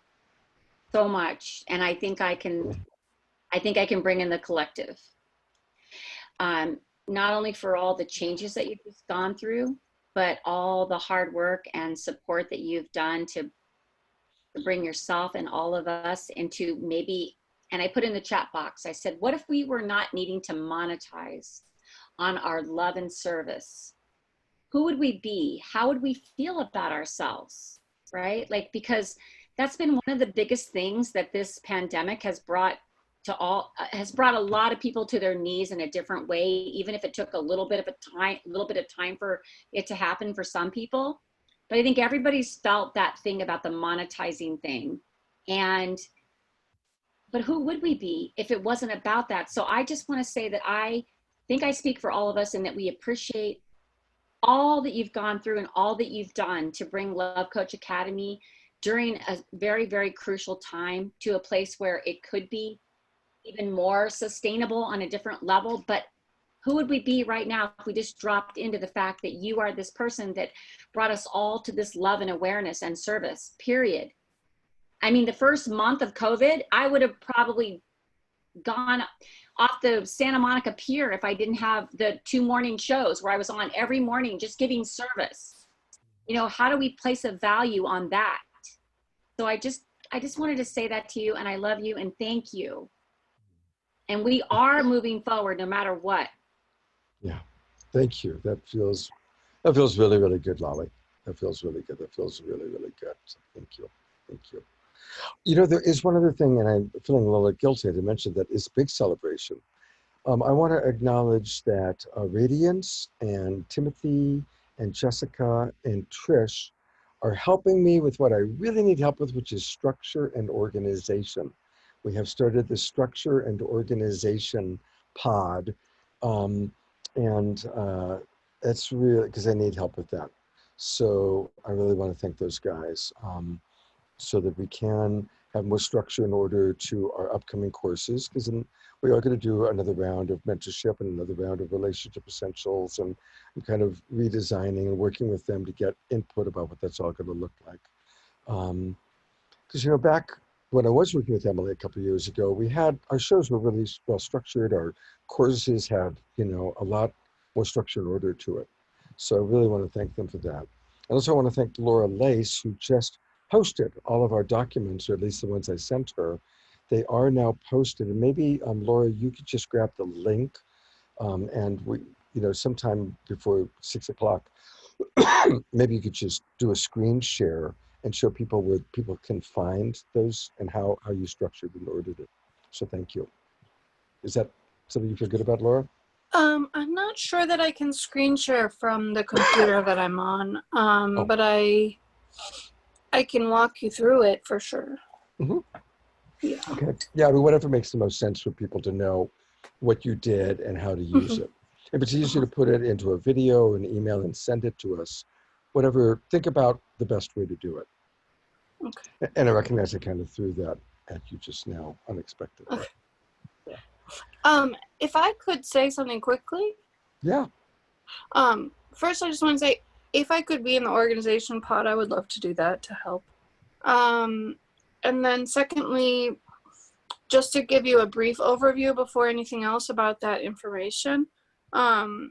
so much. And I think I can bring in the collective. Not only for all the changes that you've just gone through, but all the hard work and support that you've done to bring yourself and all of us into maybe, and I put in the chat box, I said, what if we were not needing to monetize on our love and service? Who would we be? How would we feel about ourselves, right? Because that's been one of the biggest things that this pandemic has brought a lot of people to their knees in a different way, even if it took a little bit of time for it to happen for some people. But I think everybody's felt that thing about the monetizing thing. But who would we be if it wasn't about that? So I just want to say that I think I speak for all of us, and that we appreciate all that you've gone through and all that you've done to bring Love Coach Academy during a very, very crucial time to a place where it could be even more sustainable on a different level. But who would we be right now if we just dropped into the fact that you are this person that brought us all to this love and awareness and service, period. I mean, the first month of COVID, I would have probably gone off the Santa Monica Pier if I didn't have the 2 morning shows where I was on every morning just giving service. How do we place a value on that? So I just wanted to say that to you, and I love you and thank you. And we are moving forward no matter what. Yeah, Thank you. That feels really, really good, Lolly. That feels really good. That feels really, really good. So thank you. Thank you. There is one other thing, and I'm feeling a little guilty to mention, that is big celebration. I want to acknowledge that Radiance and Timothy and Jessica and Trish are helping me with what I really need help with, which is structure and organization. We have started the structure and organization pod. That's really because I need help with that. So I really want to thank those guys so that we can have more structure in order to our upcoming courses, because we are going to do another round of mentorship and another round of relationship essentials, and kind of redesigning and working with them to get input about what that's all going to look like. Because, back when I was working with Emily a couple of years ago, our shows were really well structured. Our courses had, a lot more structure and order to it. So I really want to thank them for that. I also want to thank Laura Lace, who just posted all of our documents, or at least the ones I sent her. They are now posted, and maybe Laura, you could just grab the link, and we, sometime before 6 o'clock, maybe you could just do a screen share and show people where people can find those and how you structured and ordered it. So thank you. Is that something you feel good about, Laura? I'm not sure that I can screen share from the computer that I'm on, but I can walk you through it for sure. Mm-hmm. Yeah. Okay. Yeah, I mean, whatever makes the most sense for people to know what you did and how to use it. If it's easier to put it into a video, an email, and send it to us, whatever, think about the best way to do it. Okay. And I recognize I kind of threw that at you just now, unexpectedly. Okay. If I could say something quickly. Yeah. First, I just want to say, if I could be in the organization pod, I would love to do that to help. And then secondly, just to give you a brief overview before anything else about that information, it's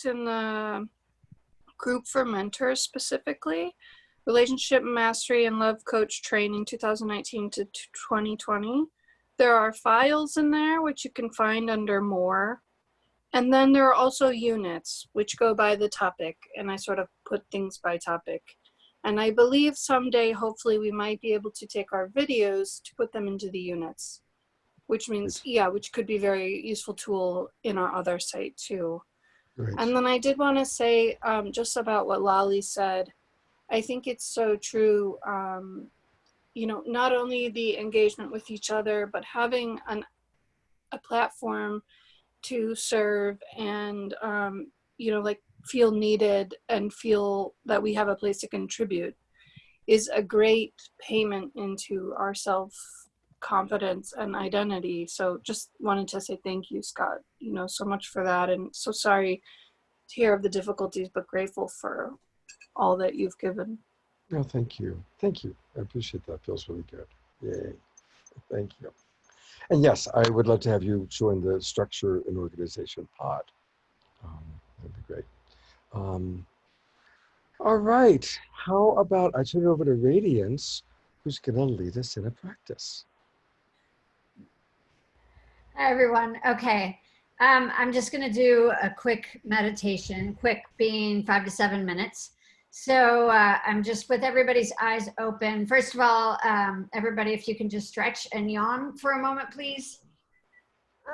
in the group for mentors specifically, Relationship Mastery and Love Coach Training 2019 to 2020. There are files in there which you can find under more. And then there are also units which go by the topic, and I sort of put things by topic. And I believe someday, hopefully, we might be able to take our videos to put them into the units, which means, which could be a very useful tool in our other site too. Right. And then I did want to say just about what Lali said. I think it's so true. Not only the engagement with each other, but having a platform to serve and, feel needed and feel that we have a place to contribute is a great payment into our self-confidence and identity. So just wanted to say thank you, Scott, so much for that. And so sorry to hear of the difficulties, but grateful for all that you've given. No, thank you. Thank you. I appreciate that. Feels really good. Yay. Thank you. And yes, I would love to have you join the Structure and Organization pod. That'd be great. All right. How about I turn it over to Radiance, who's going to lead us in a practice. Hi, everyone. Okay. I'm just going to do a quick meditation, quick being 5 to 7 minutes. So I'm just with everybody's eyes open. First of all, everybody, if you can just stretch and yawn for a moment, please.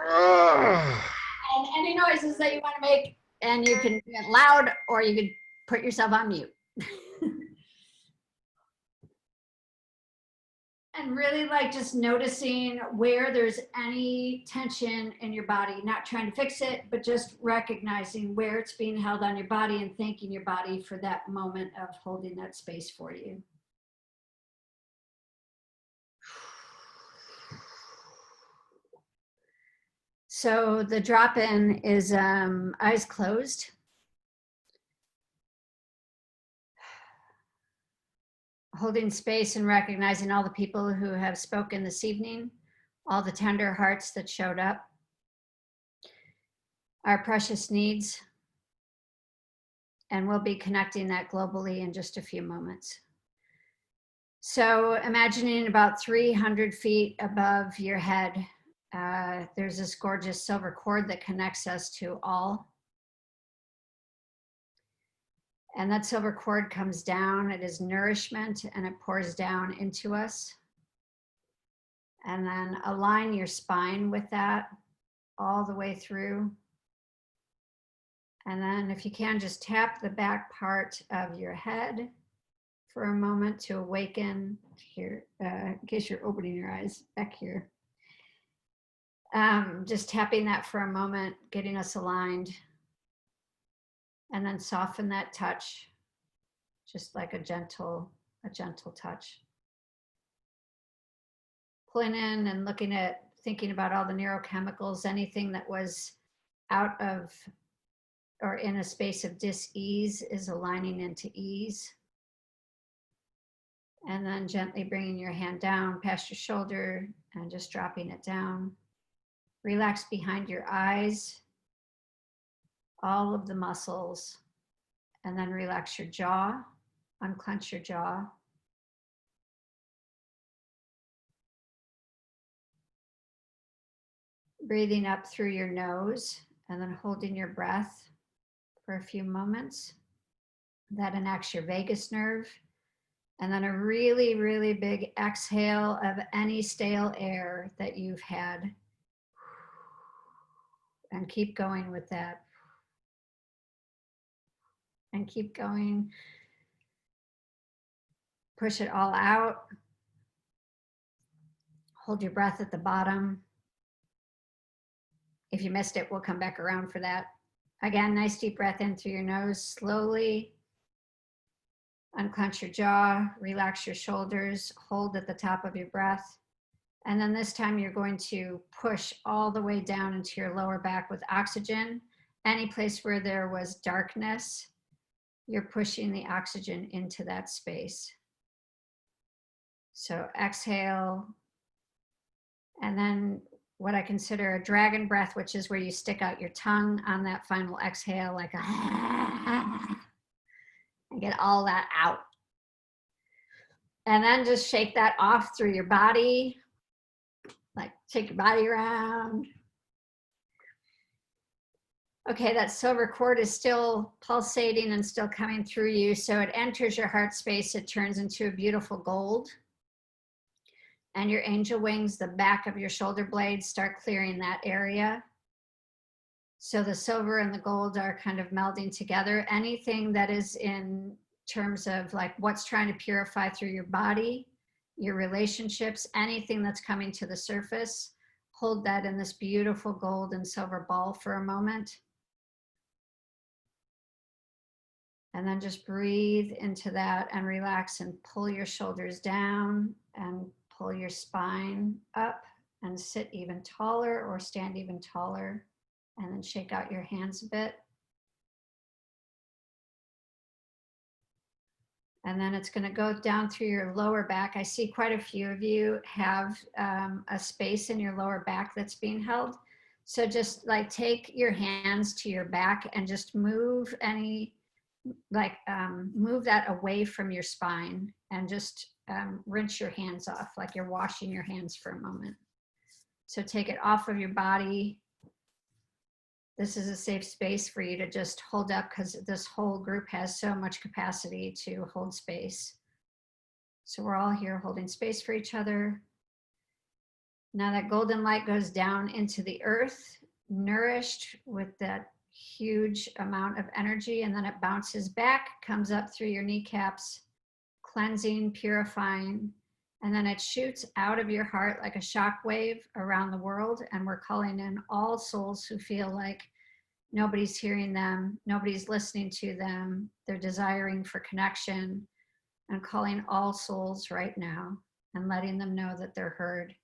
And any noises that you want to make, and you can do it loud or you can put yourself on mute. And really just noticing where there's any tension in your body, not trying to fix it, but just recognizing where it's being held on your body and thanking your body for that moment of holding that space for you. So the drop-in is eyes closed. Holding space and recognizing all the people who have spoken this evening, all the tender hearts that showed up, our precious needs, and we'll be connecting that globally in just a few moments. So imagining about 300 feet above your head, there's this gorgeous silver cord that connects us to all. And that silver cord comes down, it is nourishment, and it pours down into us. And then align your spine with that all the way through. And then if you can, just tap the back part of your head for a moment to awaken here, in case you're opening your eyes back here. Just tapping that for a moment, getting us aligned. And then soften that touch, just like a gentle touch. Pulling in and thinking about all the neurochemicals, anything that was out of or in a space of dis-ease is aligning into ease. And then gently bringing your hand down past your shoulder and just dropping it down. Relax behind your eyes, all of the muscles, and then relax your jaw, unclench your jaw. Breathing up through your nose and then holding your breath for a few moments. That enacts your vagus nerve, And then a really, really big exhale of any stale air that you've had. And keep going with that. And keep going. Push it all out. Hold your breath at the bottom. If you missed it, we'll come back around for that. Again, nice deep breath in through your nose, slowly. Unclench your jaw, relax your shoulders, hold at the top of your breath. And then this time you're going to push all the way down into your lower back with oxygen. Any place where there was darkness, you're pushing the oxygen into that space. So exhale, and then what I consider a dragon breath, which is where you stick out your tongue on that final exhale, like a and get all that out. And then just shake that off through your body, like shake your body around. Okay, that silver cord is still pulsating and still coming through you. So it enters your heart space, it turns into a beautiful gold. And your angel wings, the back of your shoulder blades, start clearing that area. So the silver and the gold are kind of melding together. Anything that is in terms of like what's trying to purify through your body, your relationships, anything that's coming to the surface, hold that in this beautiful gold and silver ball for a moment. And then just breathe into that and relax and pull your shoulders down and pull your spine up and sit even taller or stand even taller. And then shake out your hands a bit. And then it's going to go down through your lower back. I see quite a few of you have a space in your lower back that's being held. So just like take your hands to your back and just move any, like move that away from your spine and just rinse your hands off like you're washing your hands for a moment. So take it off of your body. This is a safe space for you to just hold up because this whole group has so much capacity to hold space. So we're all here holding space for each other. Now that golden light goes down into the earth, nourished with that huge amount of energy, and then it bounces back, comes up through your kneecaps, cleansing, purifying, and then it shoots out of your heart like a shock wave around the world. And we're calling in all souls who feel like nobody's hearing them, nobody's listening to them, they're desiring for connection, and calling all souls right now and letting them know that they're heard.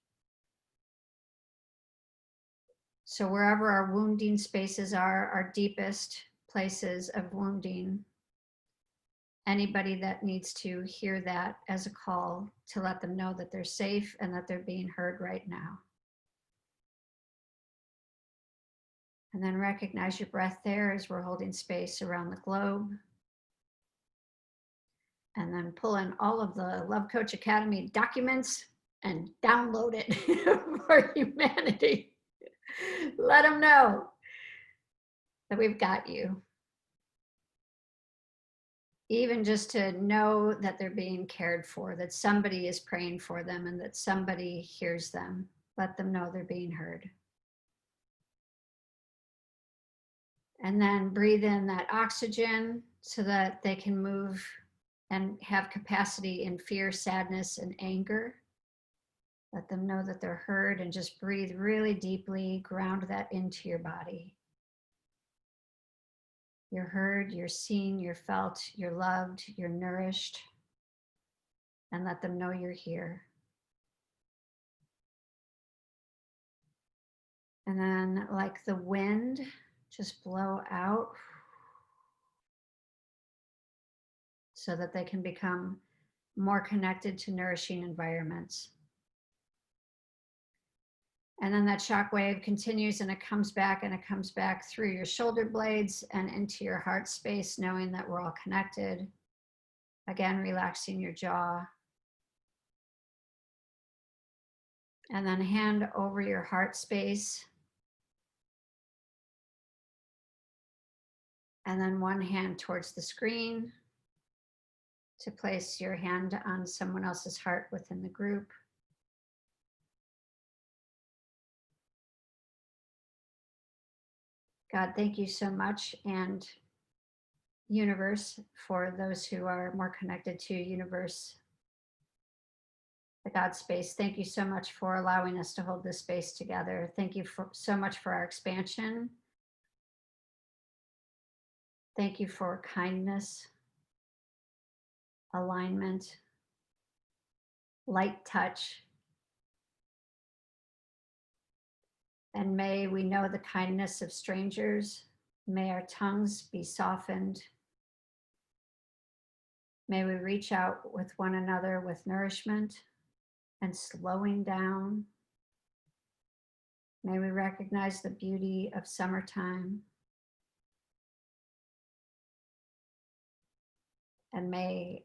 So wherever our wounding spaces are, our deepest places of wounding, anybody that needs to hear that as a call to let them know that they're safe and that they're being heard right now. And then recognize your breath there as we're holding space around the globe. And then pull in all of the Love Coach Academy documents and download it for humanity. Let them know that we've got you. Even just to know that they're being cared for, that somebody is praying for them and that somebody hears them. Let them know they're being heard. And then breathe in that oxygen so that they can move and have capacity in fear, sadness, and anger. Let them know that they're heard and just breathe really deeply, ground that into your body. You're heard, you're seen, you're felt, you're loved, you're nourished, and let them know you're here. And then like the wind, just blow out so that they can become more connected to nourishing environments. And then that shock wave continues and it comes back through your shoulder blades and into your heart space, knowing that we're all connected. Again, relaxing your jaw. And then hand over your heart space. And then one hand towards the screen. to place your hand on someone else's heart within the group. God, thank you so much. And universe, for those who are more connected to universe, the God space, thank you so much for allowing us to hold this space together. Thank you so much for our expansion. Thank you for kindness, alignment, light touch. And may we know the kindness of strangers. May our tongues be softened. May we reach out with one another with nourishment and slowing down. May we recognize the beauty of summertime. And may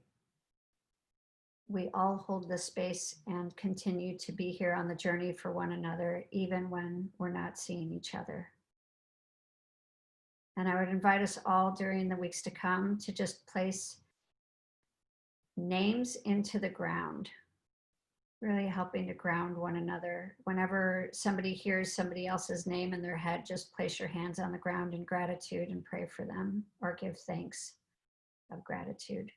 we all hold this space and continue to be here on the journey for one another, even when we're not seeing each other. And I would invite us all during the weeks to come to just place names into the ground, really helping to ground one another. Whenever somebody hears somebody else's name in their head, just place your hands on the ground in gratitude and pray for them or give thanks of gratitude.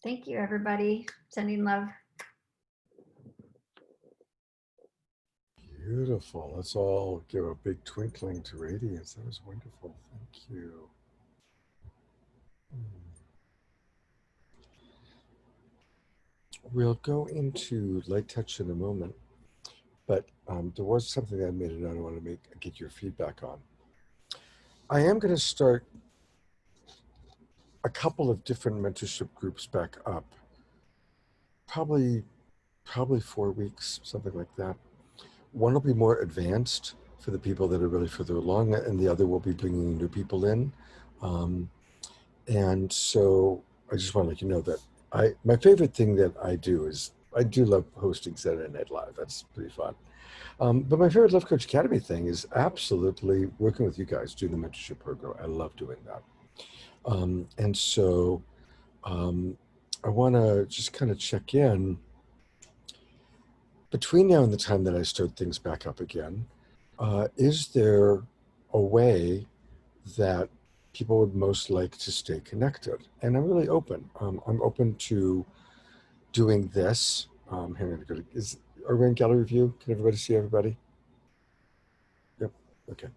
Thank you, everybody. Sending love. Beautiful. Let's all give a big twinkling to radiance. That was wonderful. Thank you. We'll go into light touch in a moment, but there was something I made a note I want to get your feedback on. I am going to start a couple of different mentorship groups back up, probably 4 weeks, something like that. One will be more advanced for the people that are really further along, and the other will be bringing new people in. And so I just want to let you know that my favorite thing that I do is I do love hosting Saturday Night Live. That's pretty fun. But my favorite Love Coach Academy thing is absolutely working with you guys, doing the mentorship program. I love doing that. And so I want to just kind of check in between now and the time that I start things back up again. Is there a way that people would most like to stay connected? And I'm really open. I'm open to doing this. Hang on, are we in gallery view? Can everybody see everybody? Yep. Okay.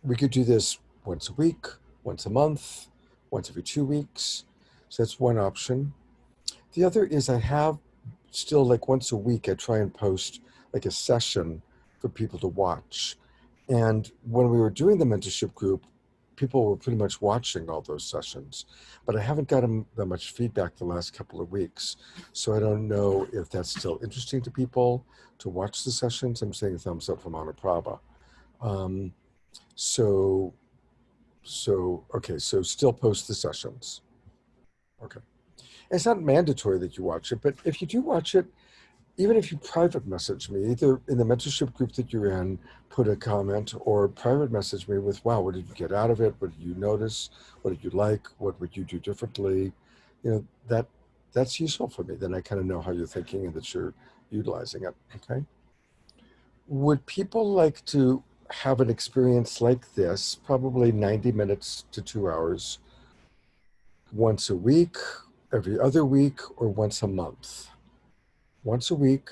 We could do this once a week, once a month, once every 2 weeks. So that's one option. The other is I have still, like, once a week, I try and post like a session for people to watch. And when we were doing the mentorship group, people were pretty much watching all those sessions, but I haven't gotten that much feedback the last couple of weeks. So I don't know if that's still interesting to people to watch the sessions. I'm saying a thumbs up from Anna Prabha. Okay, so still post the sessions. Okay. It's not mandatory that you watch it, but if you do watch it, even if you private message me, either in the mentorship group that you're in, put a comment, or private message me with, wow, what did you get out of it? What did you notice? What did you like? What would you do differently? You know, that's useful for me. Then I kind of know how you're thinking and that you're utilizing it, okay? Would people like to have an experience like this, probably 90 minutes to 2 hours, once a week, every other week, or once a month? Once a week,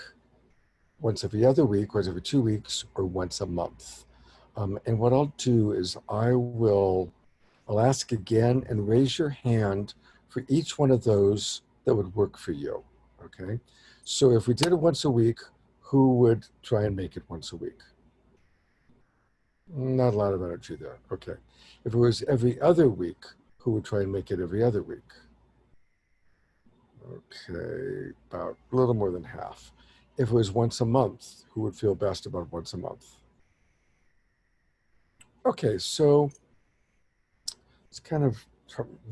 once every other week, once every 2 weeks, or once a month. And what I'll do is I'll ask again and raise your hand for each one of those that would work for you, okay? So if we did it once a week, who would try and make it once a week? Not a lot of energy there, okay. If it was every other week, who would try and make it every other week? Okay, about a little more than half. If it was once a month, who would feel best about once a month? Okay, so it's kind of,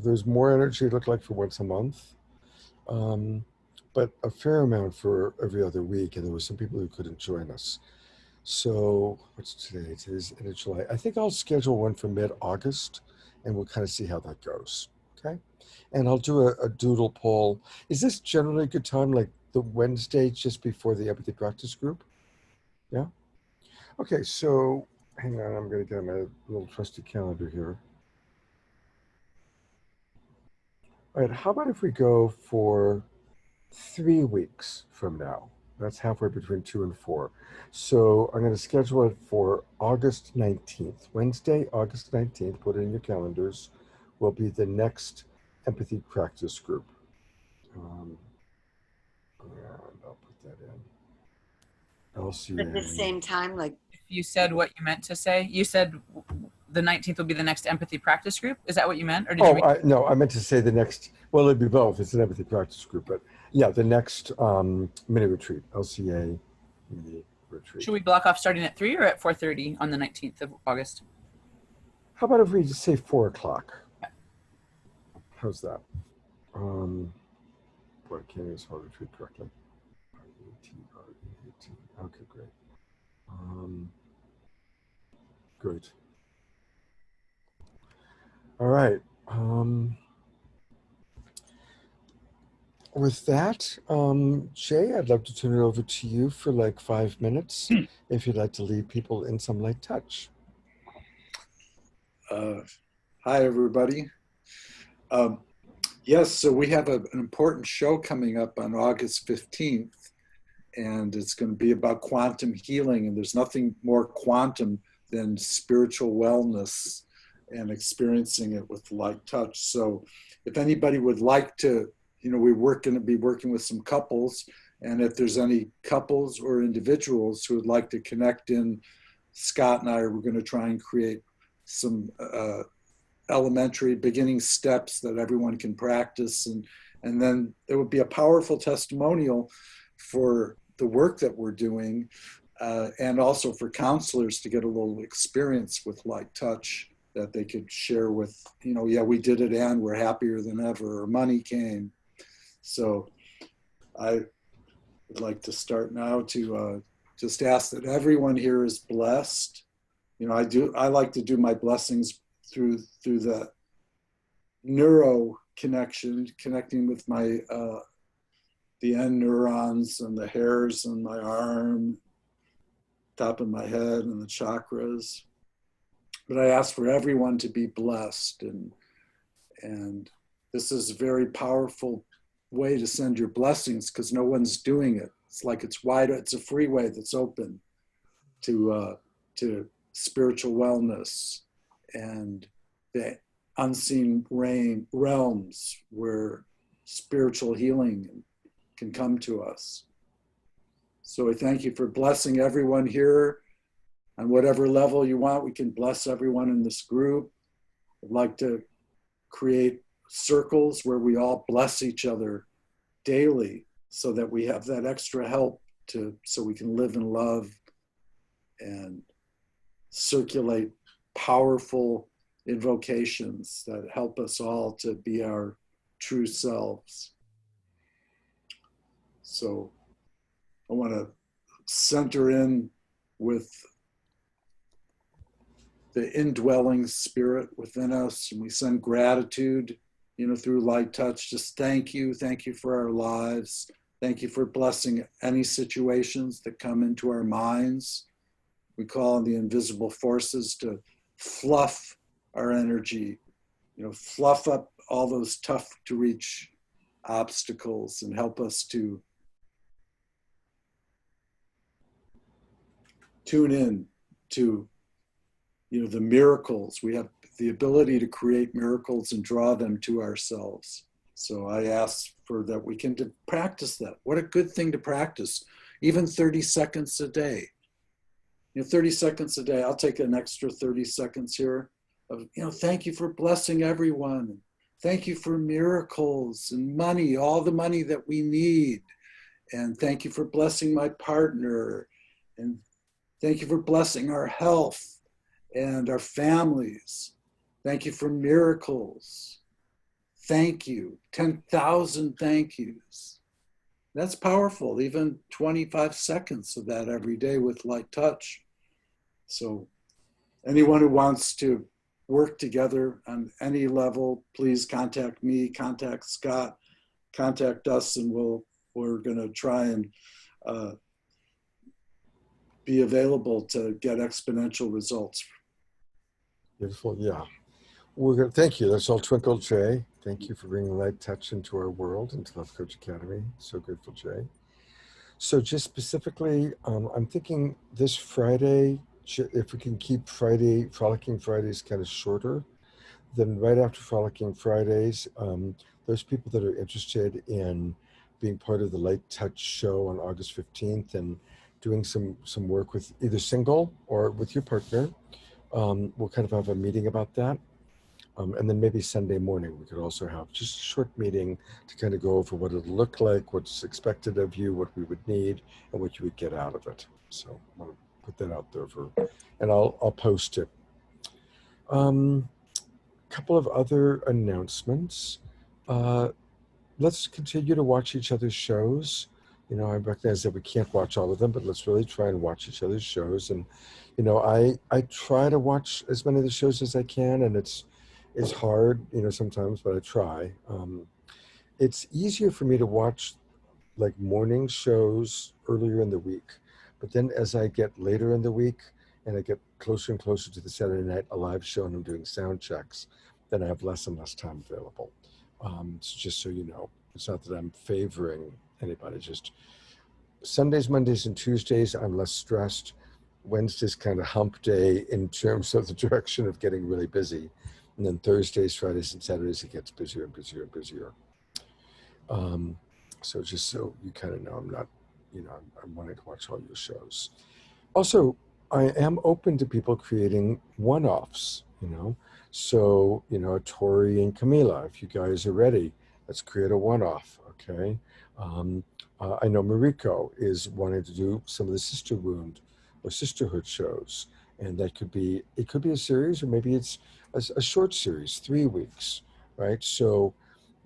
there's more energy it looked like for once a month, but a fair amount for every other week, and there were some people who couldn't join us. So what's today? Today's end of July. I think I'll schedule one for mid-August, and we'll kind of see how that goes. Okay. And I'll do a doodle poll. Is this generally a good time, like the Wednesday just before the empathy practice group? Yeah. Okay. So hang on. I'm going to get my little trusty calendar here. All right. How about if we go for 3 weeks from now? That's halfway between 2 and 4. So I'm going to schedule it for August 19th. Wednesday, August 19th, put it in your calendars, will be the next empathy practice group. And I'll put that in. At the LCA. same time, like If you said what you meant to say, you said the 19th will be the next empathy practice group. Is that what you meant? Or did you mean? No, I meant to say the next, well, it'd be both. It's an empathy practice group, but yeah, the next mini-retreat, LCA mini-retreat. Should we block off starting at 3 or at 4:30 on the 19th of August? How about if we just say 4 o'clock? How's that? Boy, I can't even spell retreat correctly. R-E-T-R-E-A-T. Okay, great. Good. All right. With that, Jay, I'd love to turn it over to you for like 5 minutes if you'd like to leave people in some light touch. Hi, everybody. Yes, so we have an important show coming up on August 15th, and it's going to be about quantum healing, and there's nothing more quantum than spiritual wellness and experiencing it with light touch. So if anybody would like to, we're going to be working with some couples, and if there's any couples or individuals who would like to connect in, Scott and I, we're going to try and create some elementary beginning steps that everyone can practice, and then it would be a powerful testimonial for the work that we're doing, and also for counselors to get a little experience with light touch that they could share with, yeah, we did it and we're happier than ever, or money came. So I would like to start now to just ask that everyone here is blessed. I like to do my blessings through the neuro connection, connecting with my the end neurons and the hairs on my arm, top of my head, and the chakras. But I ask for everyone to be blessed, and this is a very powerful way to send your blessings because no one's doing it. It's like it's wide. It's a freeway that's open to spiritual wellness and the unseen realms where spiritual healing can come to us. So I thank you for blessing everyone here on whatever level you want. We can bless everyone in this group. I'd like to create circles where we all bless each other daily so that we have that extra help so we can live in love and circulate powerful invocations that help us all to be our true selves. So I want to center in with the indwelling spirit within us, and we send gratitude, through light touch. Just thank you for our lives. Thank you for blessing any situations that come into our minds. We call on the invisible forces to fluff our energy, fluff up all those tough to reach obstacles and help us to tune in to, the miracles. We have the ability to create miracles and draw them to ourselves. So I ask for that we can practice that. What a good thing to practice, even 30 seconds a day. 30 seconds a day. I'll take an extra 30 seconds here of, thank you for blessing everyone. Thank you for miracles and money, all the money that we need. And thank you for blessing my partner. And thank you for blessing our health and our families. Thank you for miracles. Thank you. 10,000 thank yous. That's powerful, even 25 seconds of that every day with light touch. So anyone who wants to work together on any level, please contact me, contact Scott, contact us, and we're going to try and be available to get exponential results. Beautiful, yeah. We're gonna thank you. That's all Twinkle Jay. Thank you for bringing light touch into our world, into Love Coach Academy. So grateful, Jay. So just specifically, I'm thinking this Friday, if we can keep Frolicking Fridays kind of shorter, then right after Frolicking Fridays, those people that are interested in being part of the Light Touch show on August 15th and doing some work with either single or with your partner, we'll kind of have a meeting about that. And then maybe Sunday morning, we could also have just a short meeting to kind of go over what it'll look like, what's expected of you, what we would need, and what you would get out of it. So I want to put that out there and I'll post it. Couple of other announcements. Let's continue to watch each other's shows. You know, I recognize that we can't watch all of them, but let's really try and watch each other's shows. And, you know, I try to watch as many of the shows as I can, and it's hard, you know, sometimes, but I try. It's easier for me to watch like morning shows earlier in the week, but then as I get later in the week and I get closer and closer to the Saturday Night Alive show and I'm doing sound checks, then I have less and less time available. So just so you know, it's not that I'm favoring anybody, just Sundays, Mondays, and Tuesdays, I'm less stressed. Wednesday's kind of hump day in terms of the direction of getting really busy. And then Thursdays, Fridays, and Saturdays, it gets busier and busier and busier. So just so you kind of know, I'm not, you know, I'm wanting to watch all your shows. Also, I am open to people creating one-offs, you know. So, you know, Tori and Camila, if you guys are ready, let's create a one-off, okay? I know Mariko is wanting to do some of the Sister Wound or Sisterhood shows, and that could be, it could be a series, or maybe it's a short series, 3 weeks, right? So,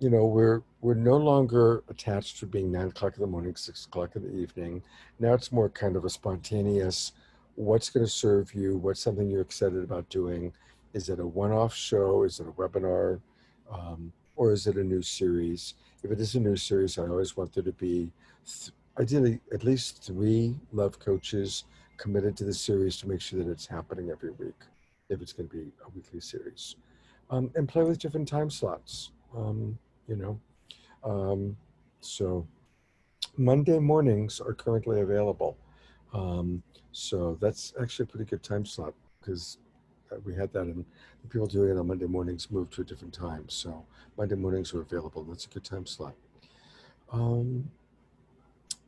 you know, we're no longer attached to being 9 o'clock in the morning, 6 o'clock in the evening. Now it's more kind of a spontaneous, what's going to serve you? What's something you're excited about doing? Is it a one-off show? Is it a webinar? Or is it a new series? If it is a new series, I always want there to be ideally at least 3 love coaches committed to the series to make sure that it's happening every week, if it's going to be a weekly series. And play with different time slots, you know. So Monday mornings are currently available. So that's actually a pretty good time slot, because we had that, and the people doing it on Monday mornings moved to a different time. So Monday mornings are available. That's a good time slot.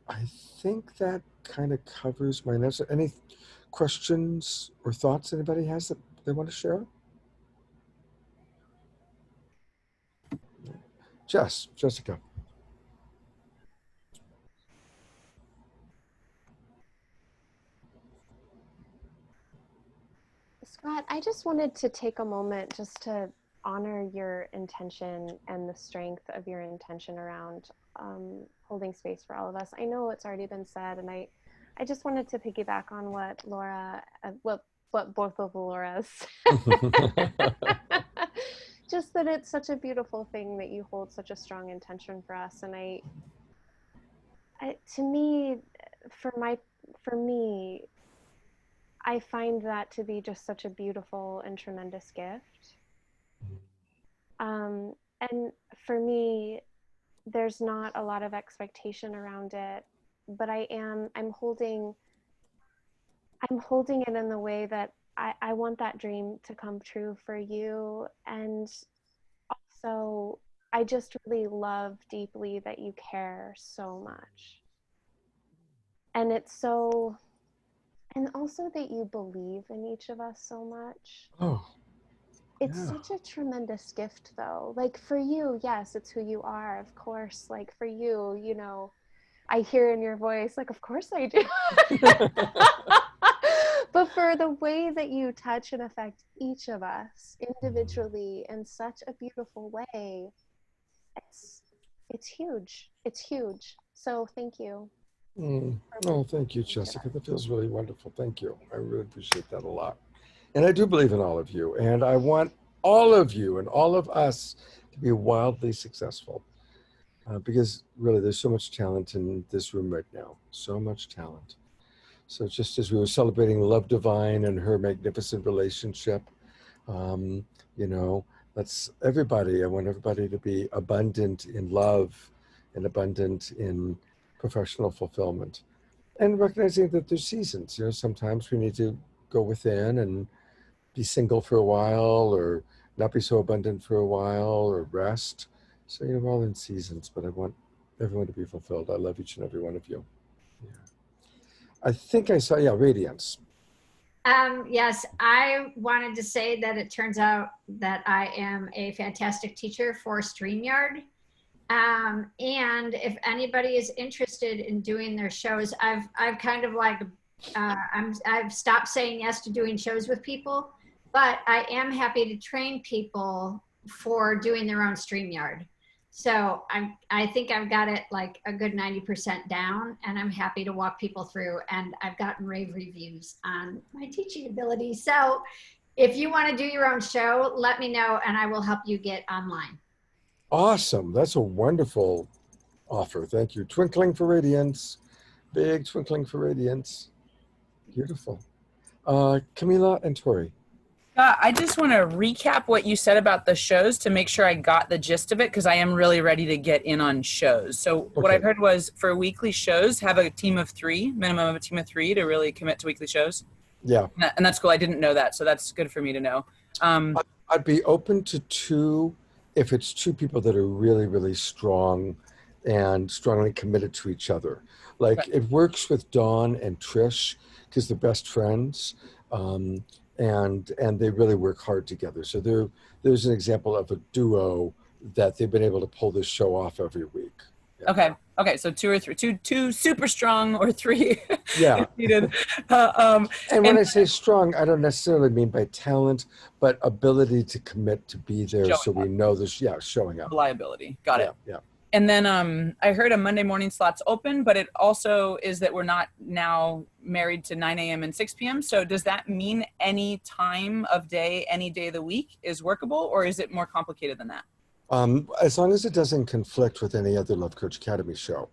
I think that kind of covers my answer. Any questions or thoughts anybody has that they want to share? Jessica. Scott, I just wanted to take a moment just to honor your intention and the strength of your intention around holding space for all of us. I know it's already been said, and I just wanted to piggyback on what Laura, what both of the Lauras just that it's such a beautiful thing that you hold such a strong intention for us. And I to me, for me, I find that to be just such a beautiful and tremendous gift. And for me, there's not a lot of expectation around it, but I'm holding it in the way that I want that dream to come true for you. And also, I just really love deeply that you care so much. And and also that you believe in each of us so much. Oh, it's such a tremendous gift, though. Like, for you, yes, it's who you are, of course. Like, for you, you know, I hear in your voice, like, of course I do. But for the way that you touch and affect each of us individually in such a beautiful way, it's huge. It's huge. So thank you. Oh, thank you, Jessica. That feels really wonderful. Thank you. I really appreciate that a lot. And I do believe in all of you. And I want all of you and all of us to be wildly successful. Because really, there's so much talent in this room right now. So much talent. So just as we were celebrating Love Divine and her magnificent relationship, you know, I want everybody to be abundant in love and abundant in professional fulfillment. And recognizing that there's seasons, you know, sometimes we need to go within and be single for a while or not be so abundant for a while or rest. So, you know, we're all in seasons, but I want everyone to be fulfilled. I love each and every one of you. Yeah. I think I saw, Radiance. Yes, I wanted to say that it turns out that I am a fantastic teacher for StreamYard. And if anybody is interested in doing their shows, I've kind of like, I've stopped saying yes to doing shows with people, but I am happy to train people for doing their own StreamYard. So I think I've got it like a good 90% down, and I'm happy to walk people through, and I've gotten rave reviews on my teaching ability. So if you want to do your own show, let me know and I will help you get online. Awesome. That's a wonderful offer. Thank you. Twinkling for Radiance. Big twinkling for Radiance. Beautiful. Camila and Tori. I just want to recap what you said about the shows to make sure I got the gist of it, because I am really ready to get in on shows. So what I've heard was for weekly shows, have a team of 3, minimum of a team of 3 to really commit to weekly shows. Yeah. And that's cool. I didn't know that. So that's good for me to know. I'd be open to 2 if it's 2 people that are really, really strong and strongly committed to each other. Like it works with Dawn and Trish because they're best friends. And they really work hard together. So there's an example of a duo that they've been able to pull this show off every week. Yeah. Okay. So 2 or 3, two super strong, or 3 yeah. if needed. And when I say strong, I don't necessarily mean by talent, but ability to commit to be there. So we know this. Yeah, showing up. Reliability. Got it. Yeah. And then I heard a Monday morning slot's open, but it also is that we're not now married to 9 a.m. and 6 p.m. So does that mean any time of day, any day of the week is workable, or is it more complicated than that? As long as it doesn't conflict with any other Love Coach Academy show.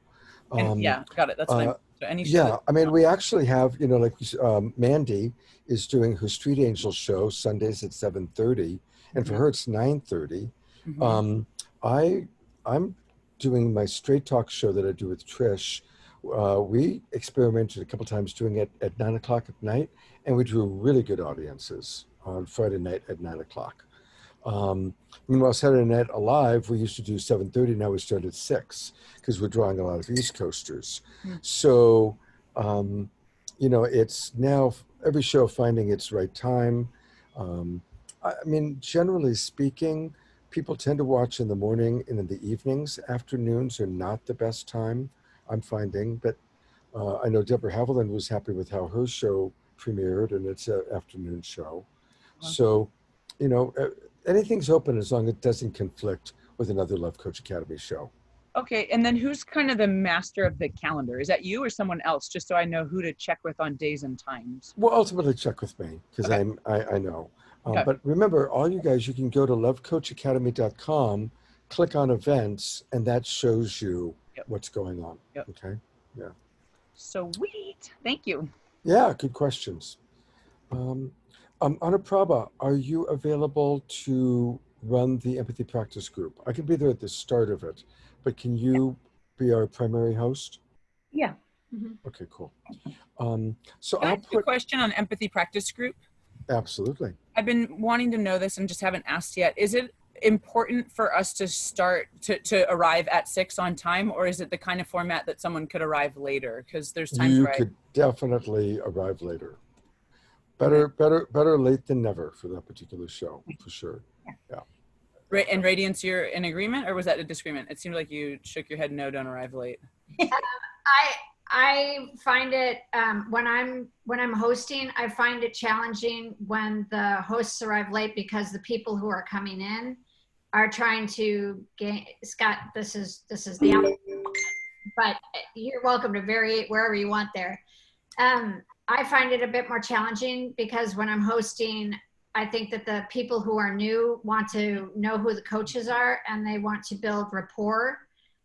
Yeah, got it. That's what so any show. Yeah, I mean, we actually have, you know, like Mandy is doing her Street Angel show Sundays at 7:30, and for her it's 9:30. I'm doing my Straight Talk show that I do with Trish. We experimented a couple times doing it at 9 o'clock at night, and we drew really good audiences on Friday night at 9 o'clock. Meanwhile, Saturday Night Alive, we used to do 7:30. Now we start at 6 because we're drawing a lot of East Coasters. So, you know, it's now every show finding its right time. I mean, generally speaking, people tend to watch in the morning and in the evenings. Afternoons are not the best time, I'm finding. But I know Deborah Haviland was happy with how her show premiered, and it's an afternoon show. So, you know, anything's open as long as it doesn't conflict with another Love Coach Academy show. Okay, and then who's kind of the master of the calendar? Is that you or someone else? Just so I know who to check with on days and times. Well, ultimately check with me because I know. But remember, all you guys, you can go to lovecoachacademy.com, click on events, and that shows you what's going on. Okay. Yeah. Sweet. Thank you. Yeah. Good questions. Anuprabha, are you available to run the empathy practice group? I can be there at the start of it, but can you be our primary host? Yeah. Okay, cool. So Can I ask a question on empathy practice group? Absolutely. I've been wanting to know this and just haven't asked yet. Is it important for us to start to arrive at 6 on time, or is it the kind of format that someone could arrive later? Because there's times you could definitely arrive later. Better late than never for that particular show, for sure. Yeah. And Radiance, you're in agreement, or was that a disagreement? It seemed like you shook your head no, don't arrive late. I find it when I'm hosting, I find it challenging when the hosts arrive late because the people who are coming in are trying to gain. Scott, this is the but you're welcome to vary it wherever you want there. I find it a bit more challenging because when I'm hosting, I think that the people who are new want to know who the coaches are and they want to build rapport.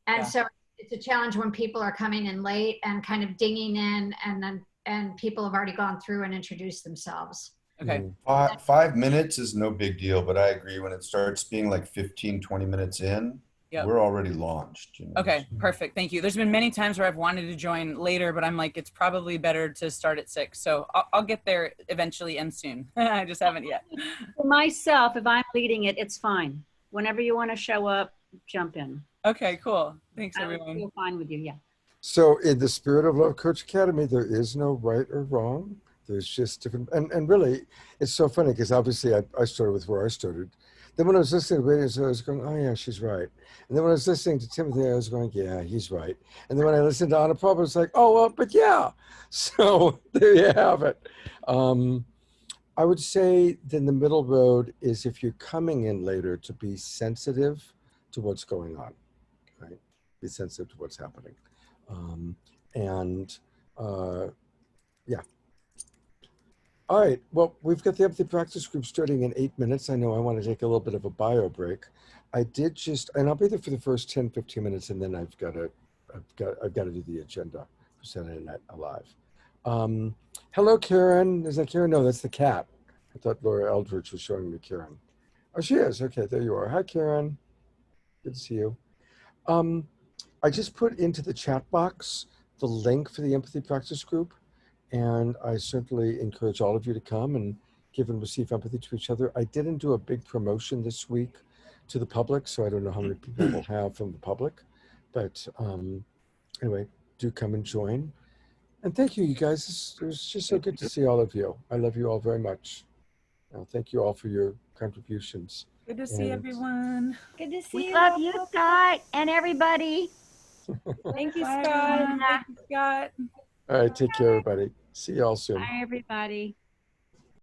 And Yeah. so it's a challenge when people are coming in late and kind of dinging in, and people have already gone through and introduced themselves. Okay. 5 minutes is no big deal, but I agree when it starts being like 15, 20 minutes in, Yep. we're already launched. You know? Okay, perfect. Thank you. There's been many times where I've wanted to join later, but I'm like, it's probably better to start at 6. So I'll get there eventually and soon. I just haven't yet. For myself, if I'm leading it, it's fine. Whenever you want to show up, jump in. Okay, cool. Thanks, I would everyone. feel fine with you, yeah. So in the spirit of Love Coach Academy, there is no right or wrong. There's just different, and really, it's so funny because obviously I started with where I started. Then when I was listening to radio, I was going, oh yeah, she's right. And then when I was listening to Timothy, I was going, yeah, he's right. And then when I listened to Anna Prabha, I was like, oh, well, but yeah. So there you have it. I would say then the middle road is if you're coming in later to be sensitive to what's going on, right? Be sensitive to what's happening. Yeah. All right, well, we've got the empathy practice group starting in 8 minutes. I know I want to take a little bit of a bio break. I did just, and I'll be there for the first 10, 15 minutes, and then I've got to do the agenda for Saturday Night Alive. Hello, Karen. Is that Karen? No, that's the cat. I thought Laura Eldridge was showing me Karen. Oh, she is. Okay, there you are. Hi, Karen. Good to see you. I just put into the chat box the link for the empathy practice group. And I certainly encourage all of you to come and give and receive empathy to each other. I didn't do a big promotion this week to the public, so I don't know how many people we'll have from the public. But anyway, do come and join. And thank you, you guys. It was just so good to see all of you. I love you all very much. Thank you all for your contributions. Good to see everyone. Good to see We you. love you, Scott, and everybody. Thank you, Bye, Scott. everyone. Thank you, Scott. All right, take care, everybody. See you all soon. Bye, everybody.